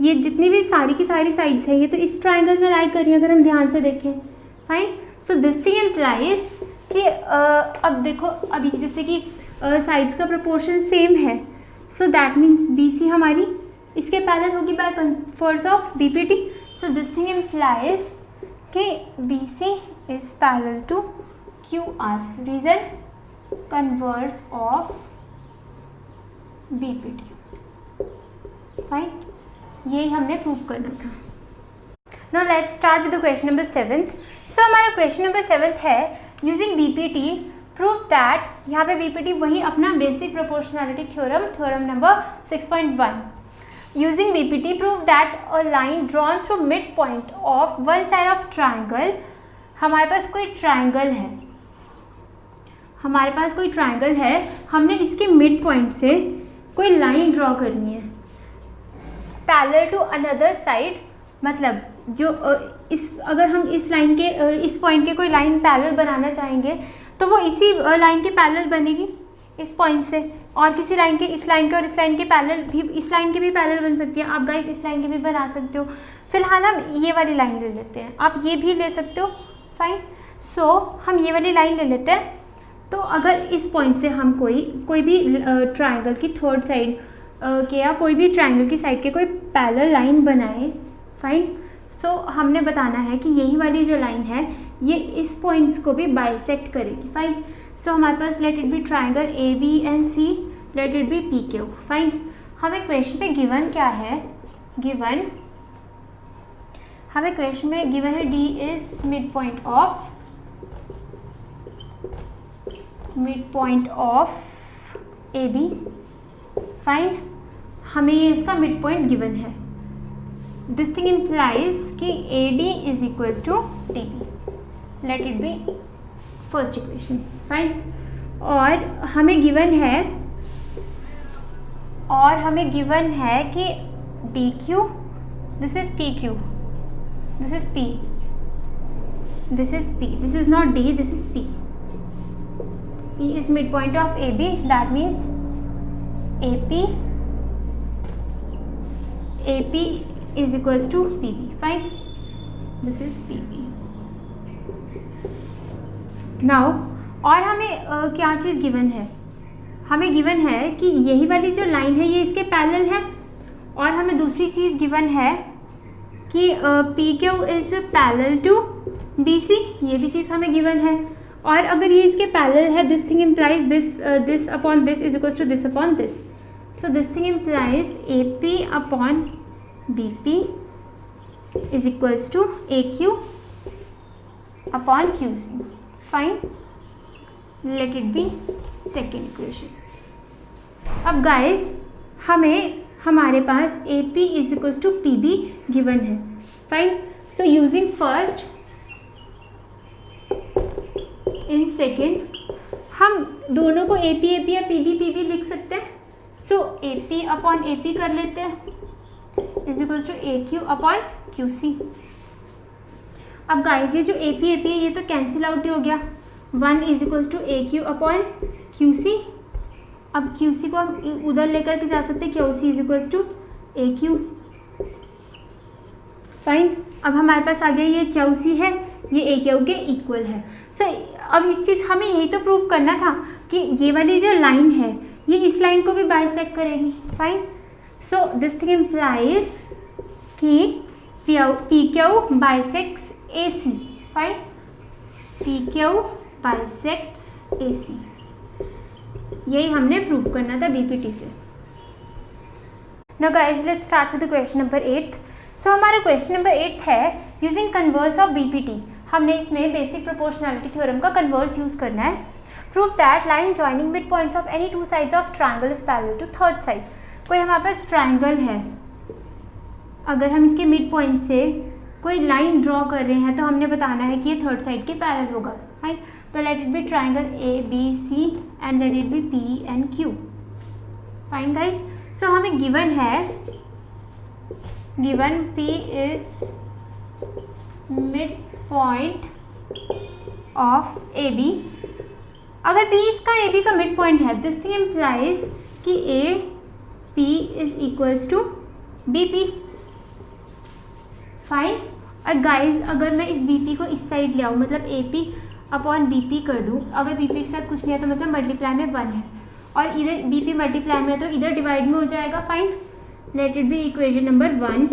ये जितनी भी सारी की सारी साइड्स है ये तो इस ट्राइंगल में लाई कर रही है अगर हम ध्यान से देखें। Fine, so this thing implies कि अब देखो अभी जैसे कि साइड्स का प्रोपोर्शन सेम है, सो दैट मीन्स BC हमारी इसके पैरेलल होगी by force of BPT। So this thing implies कि BC is parallel to QR, reason converse of BPT। Fine, यही हमने प्रूव करना था। Now let's start with the question number 7th। So हमारा question number 7th है using BPT prove that, यहाँ पे BPT वही अपना basic proportionality theorem, theorem number 6.1। Using BPT prove that a line drawn through midpoint of one side of triangle, हमारे पास कोई triangle है, हमारे पास कोई triangle है, हमने इसके मिड पॉइंट से कोई लाइन ड्रॉ करनी है पैरेलल टू अनदर साइड, मतलब जो इस अगर हम इस लाइन के इस पॉइंट के कोई लाइन पैरेलल बनाना चाहेंगे तो वो इसी लाइन के पैरेलल बनेगी इस पॉइंट से, और किसी लाइन के इस लाइन के और इस लाइन के पैरेलल भी, इस लाइन के भी पैरेलल बन सकती है। आप गाइस इस लाइन के भी बना सकते हो। फिलहाल हम ये वाली लाइन ले लेते हैं, आप ये भी ले सकते हो। फाइन, सो हम ये वाली लाइन ले लेते हैं। तो अगर इस पॉइंट से हम कोई भी ट्राइंगल की थर्ड साइड के या कोई भी ट्राइंगल की साइड के कोई पैरेलल लाइन बनाए, फाइन, सो हमने बताना है कि यही वाली जो लाइन है ये इस पॉइंट्स को भी बाइसेक्ट करेगी। फाइन, सो हमारे पास let it be triangle AB and C, let it be PQ। Fine, हमें क्वेश्चन में गिवन क्या है, गिवन हमें क्वेश्चन में गिवन है D is mid point of AB। Fine, हमें ये इसका मिड पॉइंट गिवन है। दिस थिंग इम्प्लाइज कि AD is equals to DB, let it be first equation. Fine, और हमें गिवन है कि DQ, this is PQ, this is P, this is P, this is not D, this is P। P is midpoint of AB, that means AP is equals to PB। Fine, this is PB। Now और हमें क्या चीज़ given है, हमें given है कि यही वाली जो लाइन है ये इसके पैरेलल है, और हमें दूसरी चीज़ गिवन है कि PQ is parallel to BC, ये भी चीज़ हमें गिवन है। और अगर ये इसके पैरेलल है, this thing implies this upon this is equals to this upon this. So this thing implies AP upon BP is equals to AQ upon QC। Fine, let it be second equation। अब guys हमारे पास AP is equals to PB given है। Fine, so using first in second हम दोनों को AP या PB लिख सकते हैं। So AP अपॉन AP कर लेते हैं is equals to AQ upon QC। अब गाइस ये जो AP है ये तो कैंसिल आउट ही हो गया, 1 is equals to AQ upon QC। अब QC को हम उधर लेकर के जा सकते हैं, QC is equals to AQ। Fine, अब हमारे पास आ गया ये QC है, ये AQ के इक्वल है। सो अब इस चीज़ हमें यही तो प्रूव करना था कि ये वाली जो लाइन है ये इस लाइन को भी बाइसेक्ट करेगी। Fine, so this thing implies कि पी क्यू बाइसेक्ट्स ए सी। फाइन, पी क्यू बाइसेक्ट्स ए सी, यही हमने प्रूव करना था बीपीटी से। Now guys let's start with the question number 8। सो हमारा क्वेश्चन नंबर 8 है यूजिंग कन्वर्स ऑफ बीपीटी। हमने इसमें बेसिक प्रोपोर्शनैलिटी थ्योरम का कन्वर्स यूज करना है। Prove that line joining mid points of any two sides of triangle is parallel to third side. कोई हमारे पास triangle है, अगर हम इसके मिड पॉइंट से कोई लाइन ड्रॉ कर रहे हैं तो हमने बताना है कि ये थर्ड साइड के पैरेलल होगा। राइट, तो let it be triangle A B C and let it be P and Q. Fine guys, so हमें गिवन है, given P is mid point of AB। अगर P इसका AB का mid point है, this thing implies कि AP is equals to BP। Fine, और guys अगर मैं इस BP को इस साइड ले आऊँ, मतलब AP अपॉन BP कर दूँ, अगर BP के साथ कुछ नहीं है तो मतलब मल्टीप्लाई में 1 है, और इधर BP मल्टीप्लाई में है तो इधर डिवाइड में हो जाएगा। Fine, let it be equation number 1।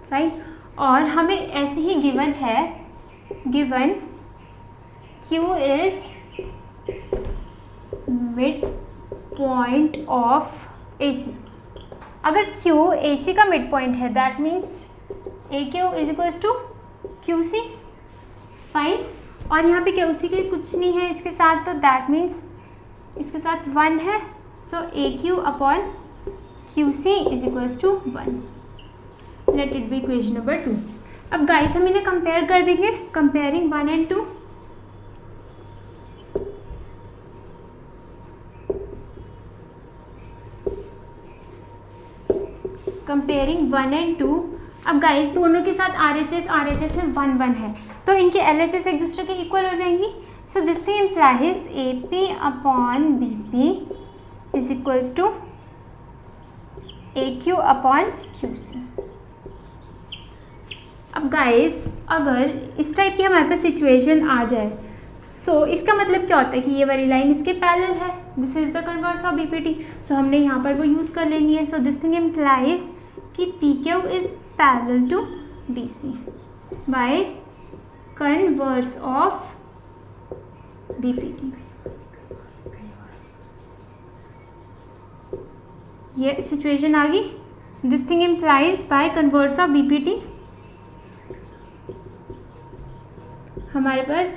Fine, और हमें ऐसे ही गिवन है, given Q is mid point of AC। अगर Q AC का मिड पॉइंट है that means AQ is equals to QC। Fine, और यहाँ पे QC के कुछ नहीं है इसके साथ, तो दैट मीन्स इसके साथ 1 है, so AQ upon QC is equals to 1। Let it be equation number 2। अब गाइस हम इन्हें कंपेयर कर देंगे, कंपेयरिंग 1 and 2। Comparing 1 and 2। अब गाइस दोनों के साथ RHS में 1 1 है, तो इनके LHS एक दूसरे के इक्वल हो जाएंगी। So this thing implies AP upon BP is equals to AQ upon QC। अब गाइस अगर इस टाइप की हमारे पास सिचुएशन आ जाए, सो इसका मतलब क्या होता है कि ये वाली लाइन इसके पैरेलल है, this is the converse of B P T. So हमने यहाँ पर वो यूज़ कर लेनी है। सो दिस थिंग इम्प्लाइज कि PQ is parallel to BC by converse of B P T. ये सिचुएशन आ गई, this thing implies by converse of B P T हमारे पास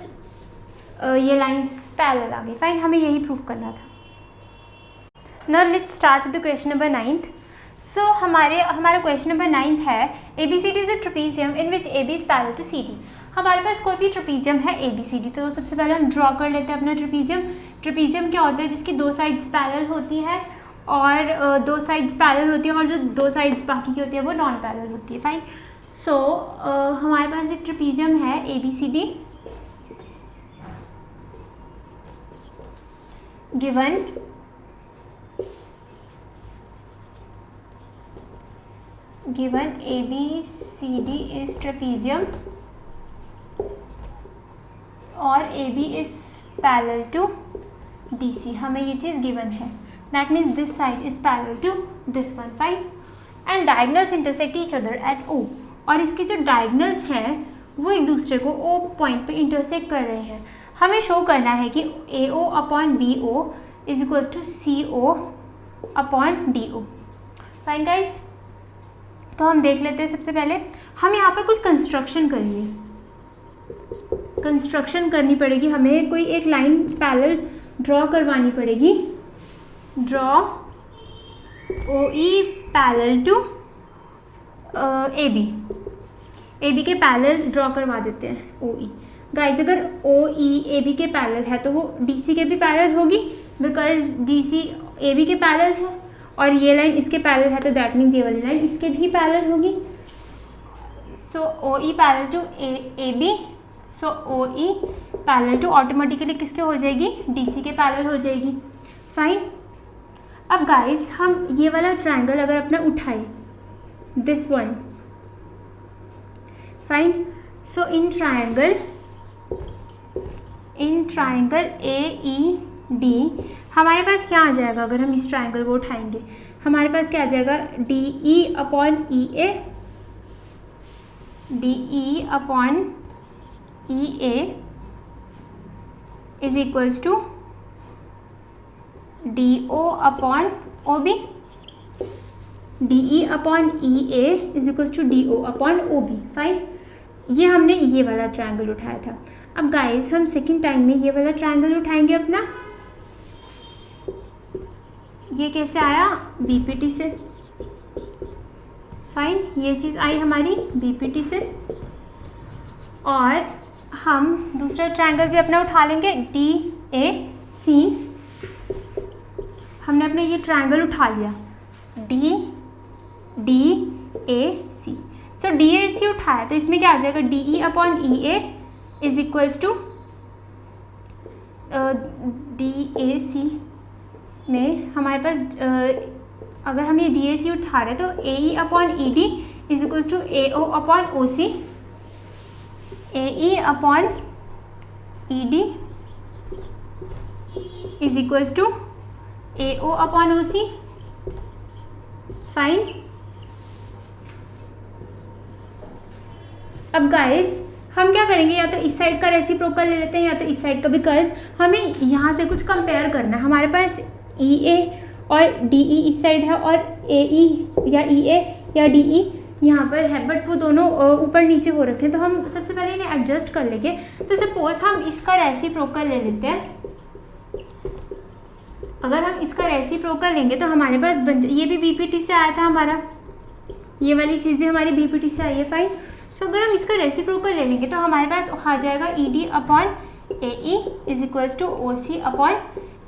ये लाइन पैरेलल आ गई। फाइन, हमें यही प्रूव करना था। Now let's start with the question number 9। So हमारा क्वेश्चन नंबर 9 है ABCD is a trapezium in which AB is parallel to CD। हमारे पास कोई भी ट्रेपेजियम है ABCD, तो सबसे पहले हम ड्रॉ कर लेते हैं अपना ट्रेपेजियम। ट्रेपेजियम क्या होता है, जिसकी दो साइड्स पैरेलल होती है और दो साइड्स पैरेलल होती है और जो दो साइड्स बाकी की होती है वो नॉन पैरेलल होती है। फाइन, सो हमारे पास एक ट्रेपेजियम है ABCD given ABCD is trapezium और AB is parallel to DC। हमें ये चीज़ गिवन है, that means this side is parallel to this one. Fine, and diagonals intersect each other at O। और इसके जो डायगोनल्स हैं वो एक दूसरे को O पॉइंट पे इंटरसेक्ट कर रहे हैं। हमें शो करना है कि AO upon BO is equals to CO upon DO। Fine guys, तो हम देख लेते हैं। सबसे पहले हम यहाँ पर कुछ कंस्ट्रक्शन करेंगे, कंस्ट्रक्शन करनी पड़ेगी हमें, कोई एक लाइन पैरेलल ड्रॉ करवानी पड़ेगी। Draw OE parallel to AB के पैरेलल ड्रॉ करवा देते हैं OE। गाइस अगर OE AB के पैरेलल है तो वो DC के भी पैरेलल होगी, बिकॉज DC AB के पैरेलल है और ये लाइन इसके पैरेलल है, तो दैट मीन्स ये वाली लाइन इसके भी पैरेलल होगी। So OE parallel to AB, so OE parallel to automatically किसके हो जाएगी, DC के पैरेलल हो जाएगी। फाइन, अब गाइस हम ये वाला ट्रायंगल अगर अपना उठाए, this one. Fine, so in triangle AED हमारे पास क्या आ जाएगा, अगर हम इस ट्रायंगल को उठाएंगे हमारे पास क्या आ जाएगा, DE upon EA DE upon EA is equals to DO upon OB। DE upon EA is equals to DO upon OB। Fine, ये हमने ये वाला ट्रायंगल उठाया था। अब गाइस हम सेकंड टाइम में ये वाला ट्रायंगल उठाएंगे अपना। ये कैसे आया? BPT से। फाइन, ये चीज़ आई हमारी BPT से। और हम दूसरा ट्रायंगल भी अपना उठा लेंगे DAC। हमने अपना ये ट्रायंगल उठा लिया DAC। सो DAC उठाया तो इसमें क्या आ जाएगा? DE upon EA is equals to DAC में हमारे पास अगर हम ये DAC उठा रहे तो AE upon ED is equals to AO upon OC। AE upon ED is equals to AO upon OC। Fine, अब गाइस हम क्या करेंगे, या तो इस साइड का रेसिप्रोकल ले लेते हैं या तो इस साइड का, बिकॉज हमें यहाँ से कुछ कंपेयर करना है। हमारे पास EA और DE इस साइड है और AE या EA या DE यहाँ पर है, बट वो दोनों ऊपर नीचे हो रखे हैं। तो हम सबसे पहले इन्हें एडजस्ट कर लेंगे। तो सपोज हम इसका रेसिप्रोकल ले लेते हैं। अगर हम इसका रेसिप्रोकल लेंगे तो हमारे पास ये भी BPT से आया था हमारा, ये वाली चीज़ भी हमारी BPT से आई है। फाइन, सो अगर हम इसका रेसिप्रोकल ले लेंगे तो हमारे पास आ जाएगा ED upon AE is equals to OC upon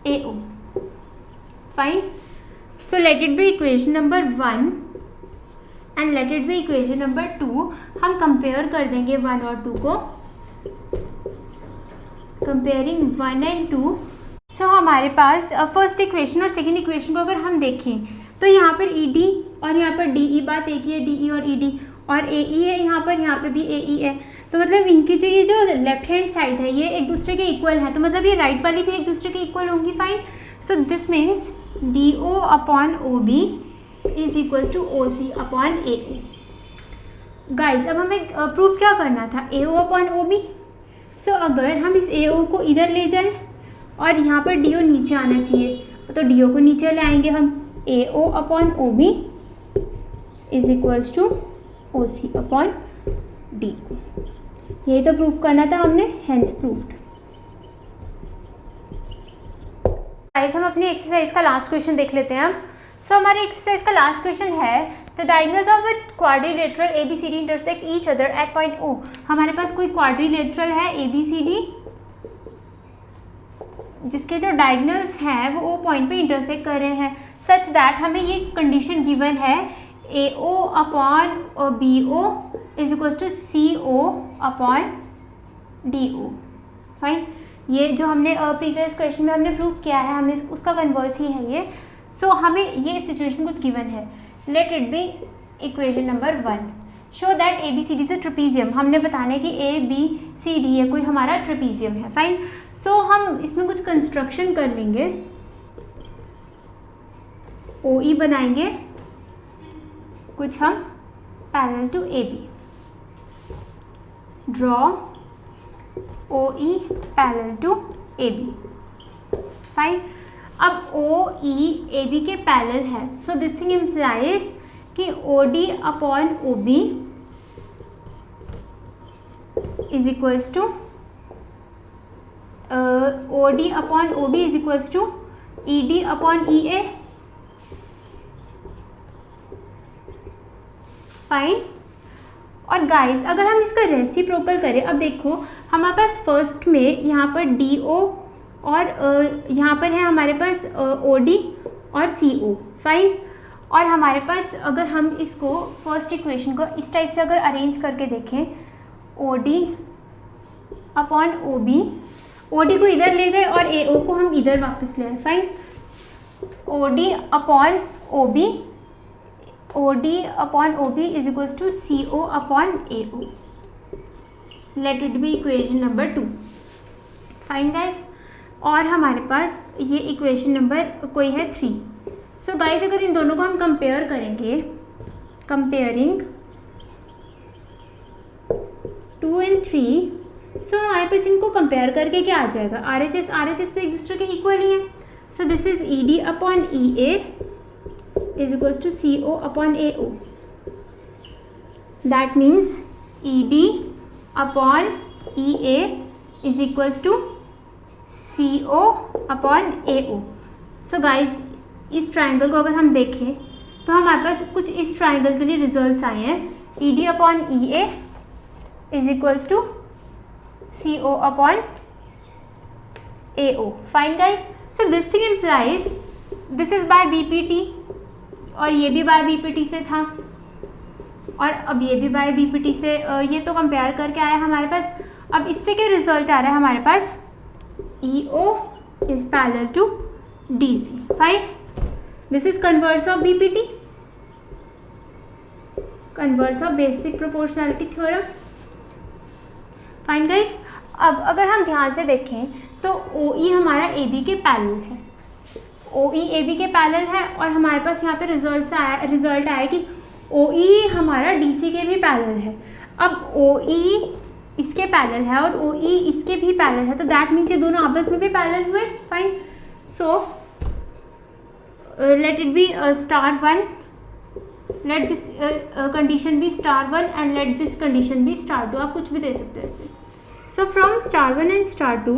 AO। Fine, so let it be equation number 1 and let it be equation number 2। हम कंपेयर कर देंगे 1 और 2 को। कंपेयरिंग 1 एंड 2, सो हमारे पास फर्स्ट इक्वेशन और सेकेंड इक्वेशन को अगर हम देखें तो यहाँ पर ED और यहाँ पर DE, बात एक ही है, DE और ED, और AE है यहाँ पे भी AE है। तो मतलब इनकी जो ये जो लेफ्ट हैंड साइड है ये एक दूसरे के इक्वल है, तो मतलब ये राइट वाली भी एक दूसरे के इक्वल होंगी। Fine, so this means DO upon OB is equals to OC upon AO। Guys अब हमें प्रूफ क्या करना था? AO upon OB। सो अगर हम इस AO को इधर ले जाएं और यहाँ पर DO नीचे आना चाहिए, तो DO को नीचे ले आएंगे हम। AO upon OB is equals to OC upon DO। यही तो प्रूफ करना था हमने, हेंस प्रूफ्ड। गाइस हम अपनी एक्सरसाइज का लास्ट क्वेश्चन देख लेते हैं। सो हमारी एक्सरसाइज का लास्ट क्वेश्चन है the diagonals of a quadrilateral ABCD intersect each other eight point O। हमारे पास कोई क्वाड्रिलेटरल है ABCD जिसके जो डायगोनल्स हैं वो O पॉइंट पे इंटरसेक्ट कर रहे हैं, सच दैट हमें ये कंडीशन गिवन है AO upon BO is equals to CO upon DO। Fine, ये जो हमने प्रीवियस क्वेश्चन में हमने प्रूव किया है, हमने उसका कन्वर्स ही है ये। सो हमें ये सिचुएशन कुछ गिवन है। Late it be equation number 1। Show that ABCD is a trapezium. हमने बताना है कि ABCD ये कोई हमारा ट्रेपीजियम है। फाइन, सो हम इसमें कुछ कंस्ट्रक्शन कर लेंगे। OE बनाएंगे कुछ हम parallel to AB। Draw OE parallel to AB। Fine, अब OE AB के पैरेलल है, सो दिस थिंग इम्प्लाइज कि OD upon OB is equals to OD upon OB is equals to ED upon EA। Fine, और guys अगर हम इसका reciprocal करें, अब देखो हमारे पास फर्स्ट में यहाँ पर DO और यहाँ पर है हमारे पास OD और CO। फाइन, और हमारे पास अगर हम इसको फर्स्ट इक्वेशन को इस टाइप से अगर अरेंज करके देखें, OD अपॉन OB, OD को इधर ले गए और AO को हम इधर वापस ले आए। Fine, OD upon OB, OD upon OB is equals to CO upon AO। Let it be equation number 2। Fine guys, और हमारे पास ये इक्वेशन नंबर कोई है 3। सो गाइस अगर इन दोनों को हम कंपेयर करेंगे, कंपेयरिंग 2 and 3, सो हमारे पास इनको कंपेयर करके क्या आ जाएगा, RHS तो एक दूसरे के इक्वल ही है. So this is ED upon EA is equals to CO upon AO. That means ED upon EA is equals to CO upon AO. So guys इस ट्राइंगल को अगर हम देखें तो हमारे पास कुछ इस ट्राइंगल के लिए रिजल्ट्स आए हैं. ED upon EA is equals to CO upon AO. Fine guys. So this thing implies this is by BPT और ये भी बाय BPT से था और अब ये भी बाय BPT से. ये तो कंपेयर करके आया हमारे पास. अब इससे क्या रिजल्ट आ रहा है हमारे पास, EO is parallel to DC. Fine. This is converse of BPT, converse of basic proportionality theorem. Fine guys. अब अगर हम ध्यान से देखें तो OE हमारा AB के पैरेलल है, OE AB के पैरेलल है और हमारे पास यहाँ पे रिजल्ट आया कि OE हमारा DC के भी पैरेलल है. अब OE इसके पैरेलल है और OE इसके भी पैरेलल है, तो दैट मीन्स ये दोनों आपस में भी पैरेलल हुए. Fine. So let it be star 1, let this condition be star 1 and let this condition be star 2. आप कुछ भी दे सकते हो ऐसे. So from star 1 and star 2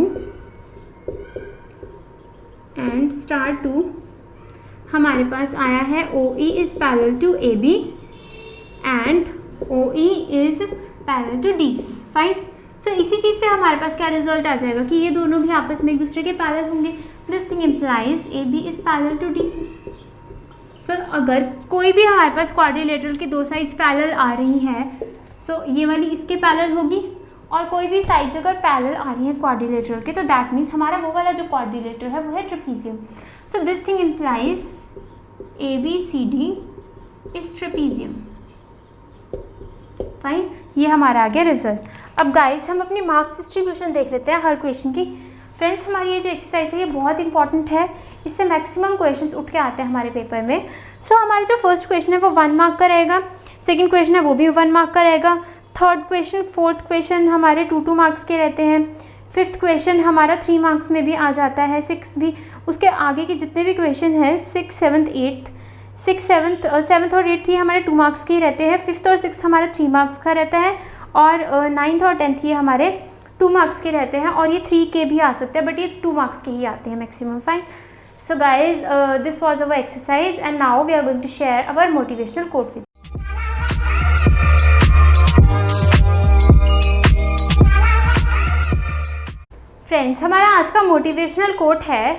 and star 2 हमारे पास आया है OE is parallel to AB and OE is parallel to DC. Fine. So इसी चीज़ से हमारे पास क्या रिजल्ट आ जाएगा कि ये दोनों भी आपस में एक दूसरे के पैरेलल होंगे. This thing implies AB is parallel to DC. सो अगर कोई भी हमारे पास क्वाड्रिलेटरल की दो साइड्स पैरेलल आ रही हैं, सो ये वाली इसके पैरेलल होगी और कोई भी साइड्स अगर पैरेलल आ रही है क्वाड्रिलेटरल के, तो दैट मीन्स हमारा वो वाला जो क्वाड्रिलेटर है वो है trapezium. So this thing implies ABCD is trapezium. Fine. ये हमारा आ गया रिजल्ट. अब गाइस हम अपनी मार्क्स डिस्ट्रीब्यूशन देख लेते हैं हर क्वेश्चन की. फ्रेंड्स हमारी ये जो एक्सरसाइज है ये बहुत इंपॉर्टेंट है, इससे मैक्सिमम क्वेश्चंस उठ के आते हैं हमारे पेपर में. सो हमारा जो फर्स्ट क्वेश्चन है वो 1 मार्क का रहेगा, सेकंड क्वेश्चन है वो भी 1 मार्क का रहेगा, थर्ड क्वेश्चन फोर्थ क्वेश्चन हमारे 2 मार्क्स के रहते हैं, फिफ्थ क्वेश्चन हमारा 3 मार्क्स में भी आ जाता है, सिक्स भी. उसके आगे के जितने भी क्वेश्चन हैं 6, 7th और 8th ये हमारे 2 मार्क्स के ही रहते हैं, 5th और 6th हमारा 3 मार्क्स का रहता है और 9th और 10th ये हमारे 2 मार्क्स के रहते हैं और ये 3 के भी आ सकते हैं, बट ये 2 मार्क्स के ही आते हैं maximum. Fine. So guys this was our exercise and now we are going to share our motivational quote with. Friends हमारा आज का मोटिवेशनल कोट है,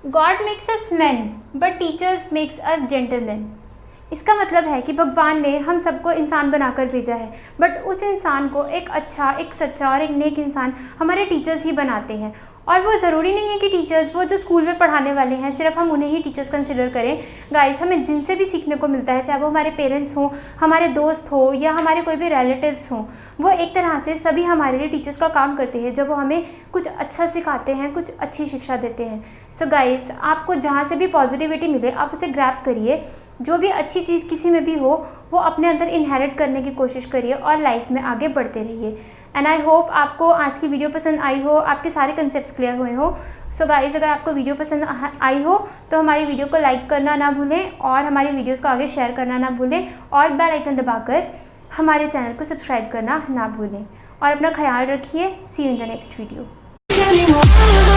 God makes us man but teachers makes us gentleman. इसका मतलब है कि भगवान ने हम सबको इंसान बनाकर भेजा है, बट उस इंसान को एक अच्छा, एक सच्चा और एक नेक इंसान हमारे टीचर्स ही बनाते हैं. और वो ज़रूरी नहीं है कि टीचर्स वो जो स्कूल में पढ़ाने वाले हैं सिर्फ हम उन्हें ही टीचर्स कंसिडर करें. गाइस हमें जिनसे भी सीखने को मिलता है, चाहे वो हमारे पेरेंट्स हों, हमारे दोस्त हो या हमारे कोई भी रिलेटिव्स हों, वो एक तरह से सभी हमारे लिए टीचर्स का काम करते हैं जब वो हमें कुछ अच्छा सिखाते हैं, कुछ अच्छी शिक्षा देते हैं. सो गाइस आपको जहाँ से भी पॉजिटिविटी मिले आप उसे ग्रैब करिए. जो भी अच्छी चीज़ किसी में भी हो वो अपने अंदर इनहेरिट करने की कोशिश करिए और लाइफ में आगे बढ़ते रहिए. एंड आई होप आपको आज की वीडियो पसंद आई हो, आपके सारे कंसेप्ट्स क्लियर हुए हो. सो गाइस अगर आपको वीडियो पसंद आई हो तो हमारी वीडियो को लाइक करना ना भूलें और हमारी वीडियोस को आगे शेयर करना ना भूलें और बेल आइकन दबाकर हमारे चैनल को सब्सक्राइब करना ना भूलें. और अपना ख्याल रखिए. See you in the next video.